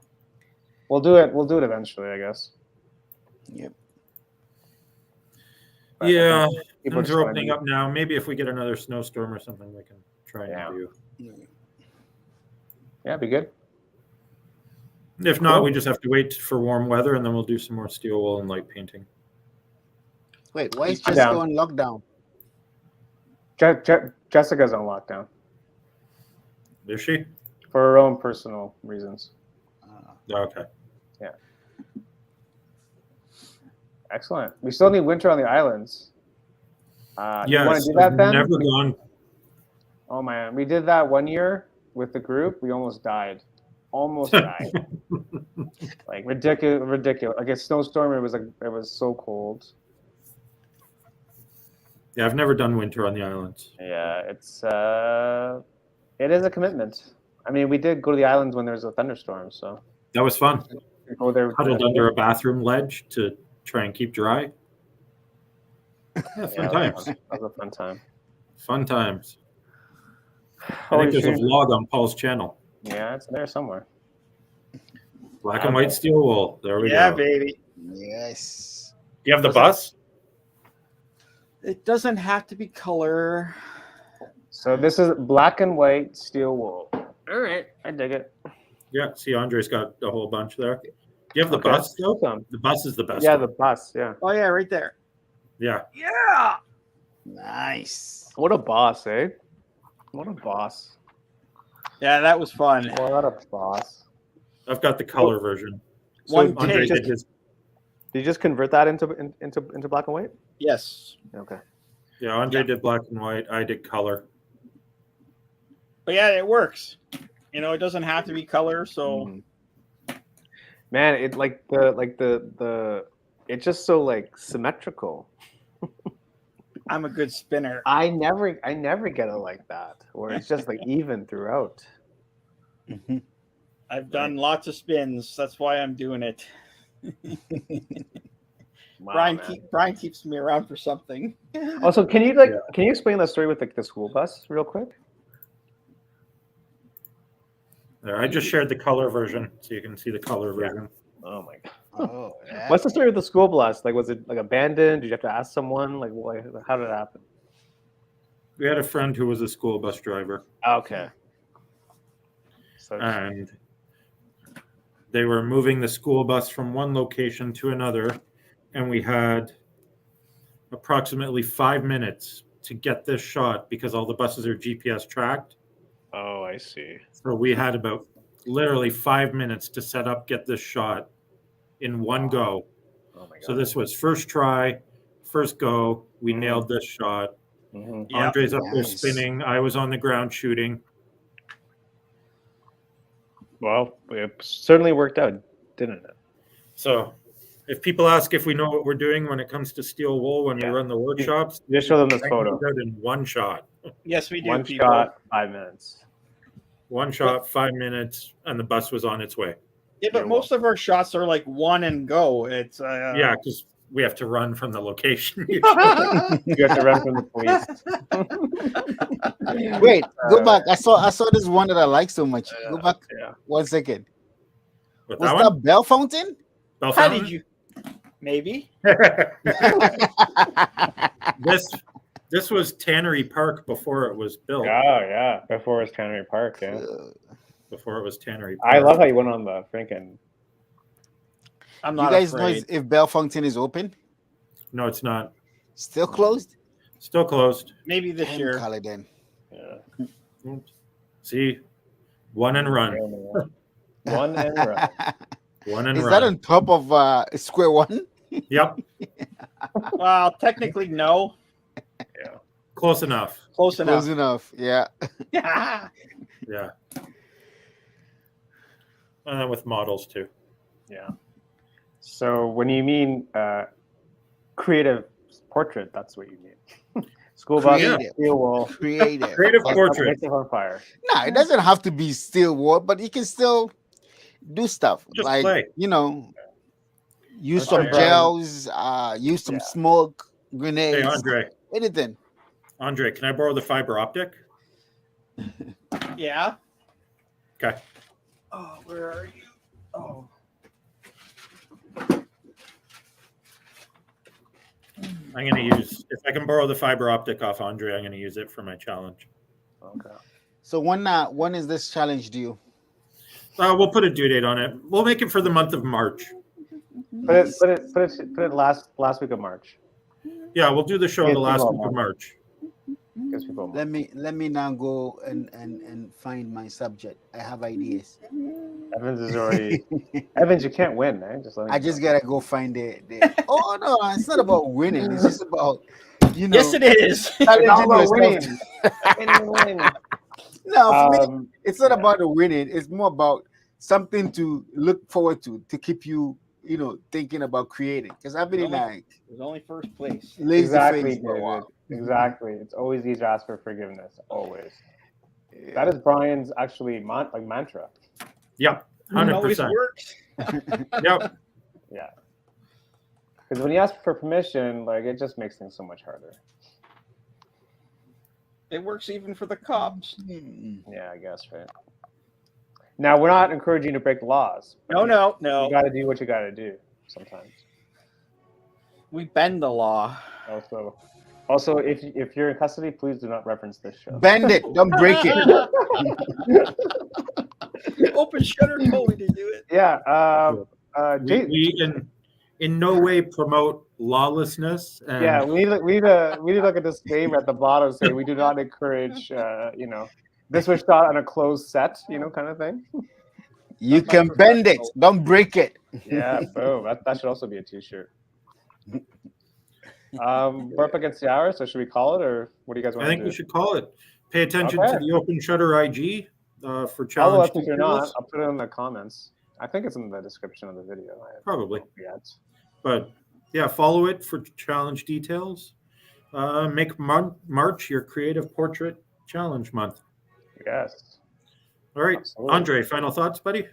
We'll do it. We'll do it eventually, I guess. Yep. But yeah, things are opening up now. Maybe if we get another snowstorm or something, we can try and do. Yeah, be good. If not, we just have to wait for warm weather, and then we'll do some more steel wool and light painting. Wait, why is Jessica on lockdown? Jessica's on lockdown. Is she? For her own personal reasons. Okay. Yeah. Excellent. We still need winter on the islands. You want to do that, Ben? Never gone. Oh man, we did that one year with the group. We almost died. Like ridiculous. Like a snowstorm. It was so cold. Yeah, I've never done winter on the islands. Yeah, it is a commitment. I mean, we did go to the islands when there was a thunderstorm, so that was fun. We go there, huddled under a bathroom ledge to try and keep dry. Yeah, fun times. That was a fun time. Fun times. I think there's a vlog on Paul's channel. Yeah, it's there somewhere. Black and white steel wool. There we go. Yeah, baby. Yes. Do you have the bus? It doesn't have to be color. So this is black and white steel wool. All right, I dig it. Yeah, see, Andre's got a whole bunch there. Do you have the bus still? The bus is the best. Yeah, one. the bus. Yeah. Oh yeah, right there. Yeah. Yeah. Nice. What a boss, eh? What a boss. Yeah, that was fun. What a boss. I've got the color version. So Andre did his. Did you just convert that into black and white? Yes. Okay. Yeah, Andre did black and white. I did color. But yeah, it works. You know, it doesn't have to be color. So, man, it it's just so like symmetrical. I'm a good spinner. I never get it like that, where it's just like even throughout. Mm-hmm. I've done lots of spins. That's why I'm doing it. Wow, Bryan keeps me around for something. Also, can you explain that story with the school bus real quick? There, I just shared the color version, so you can see the color version. Oh my god! Oh, yeah. What's the story with the school bus? Like, was it like abandoned? Did you have to ask someone? Like, how did it happen? We had a friend who was a school bus driver. Okay. And they were moving the school bus from one location to another, and we had approximately 5 minutes to get this shot because all the buses are GPS tracked. Oh, I see. So we had about literally 5 minutes to set up, get this shot in one go. Oh my god. So this was first try, first go. We nailed this shot. Mm-hmm. Andre's up there spinning. I was on the ground shooting. Well, it certainly worked out, didn't it? So if people ask if we know what we're doing when it comes to steel wool when we run the workshops, just show them this photo. In one shot. Yes, we do. One shot, 5 minutes. One shot, 5 minutes, and the bus was on its way. Yeah, but most of our shots are like one and go. It's yeah, because we have to run from the location. You have to run from the police. Wait, go back. I saw this one that I like so much. Go back 1 second. Was that Bell Fountain? Bell How Fountain? did you? Maybe. This was Tannery Park before it was built. Oh yeah, before it was Tannery Park. Yeah. before it was Tannery I Park. love how you went on the freaking. I'm You not guys afraid. know if Bellefontaine is open? No, it's not. Still closed? Still closed. Maybe this Damn, year. call it then. Yeah. See, one and run. One and run. One and Is run. that on top of square one? Yep. Well, technically, no. Yeah. Close enough. Close enough. Close enough. Yeah. Yeah. Yeah. And with models too. Yeah. So when you mean creative portrait, that's what you mean. School bus, Creative. steel wool, Creative. Creative portrait. on fire. No, it doesn't have to be steel wool, but you can still do stuff. Just like, play. Use I'm some sure Bryan- gels, use some smoke, grenades, Hey, anything. Andre, can I borrow the fiber optic? Yeah. Okay. Oh, where are you? Oh. I'm going to use, if I can borrow the fiber optic off Andre, I'm going to use it for my challenge. Okay. So when is this challenge due? We'll put a due date on it. We'll make it for the month of March. Put it last week of March. Yeah, we'll do the show Yes, the last people week of March. Gives people Let me now go and find my subject. I have ideas. Evans is already. Evans, you can't win, man. I just gotta go find the. Oh no, it's not about winning. It's just about Yes, it is. It's all about challenging yourself. winning. No, for me, it's not yeah. about the winning. It's more about something to look forward to keep you, thinking about creating. Because I've been like It was only first place. lazy Exactly, face for a while. David. Exactly. It's always easy to ask for forgiveness. Always. That is Bryan's actually mantra. Yep, It always 100%. works. Yep. Yeah. Because when you ask for permission, it just makes things so much harder. It works even for the cops. Yeah, I guess, right? Now, we're not encouraging you to break the laws. No. You got to do what you got to do sometimes. We bend the law. Also, if you're in custody, please do not reference this show. Bend it, don't break it. Open Shutter told me to do it. Yeah. We in no way promote lawlessness. And Yeah, we need to look at this disclaimer at the bottom saying we do not encourage, this was shot on a closed set, kind of thing. You can bend it, don't break it. Yeah, boom. That should also be a T-shirt. We're up against the hour, so should we call it, or what do you guys want I to think do? we should call it. Pay attention Okay. to the Open Shutter IG for Follow challenge. us if you're not. details. I'll put it in the comments. I think it's in the description of the video. Probably. Yet. But yeah, follow it for challenge details. Make March your creative portrait challenge month. Yes. All right, Absolutely. Andre, final thoughts, buddy?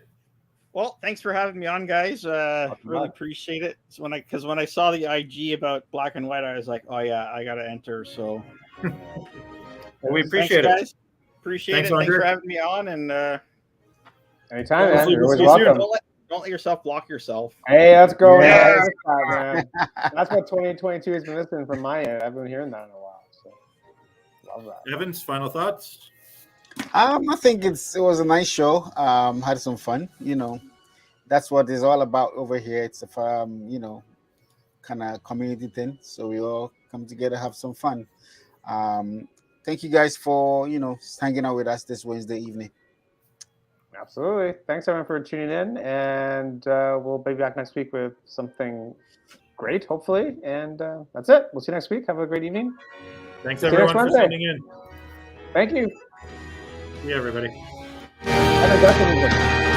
Well, thanks for having me on, guys. Really appreciate it. So when I saw the IG about black and white, I was like, oh yeah, I gotta enter. So We appreciate thanks, it. guys. Appreciate Thanks, it. Thanks Andre. for having me on. And Anytime, man. Hopefully You're we'll always see you soon. welcome. don't let yourself block yourself. Hey, let's go. Yes. Man. That's what 2022 has been listening from my end. I've been hearing that in a while. So love that. Evans, final thoughts? I think it was a nice show. Had some fun. That's what it's all about over here. It's a kind of community thing. So we all come together, have some fun. Thank you guys for hanging out with us this Wednesday evening. Absolutely. Thanks everyone for tuning in, and we'll be back next week with something great, hopefully. And that's it. We'll see you next week. Have a great evening. Thanks See you everyone next for Wednesday. sending in. Thank you. See you, everybody. Have a blessed evening.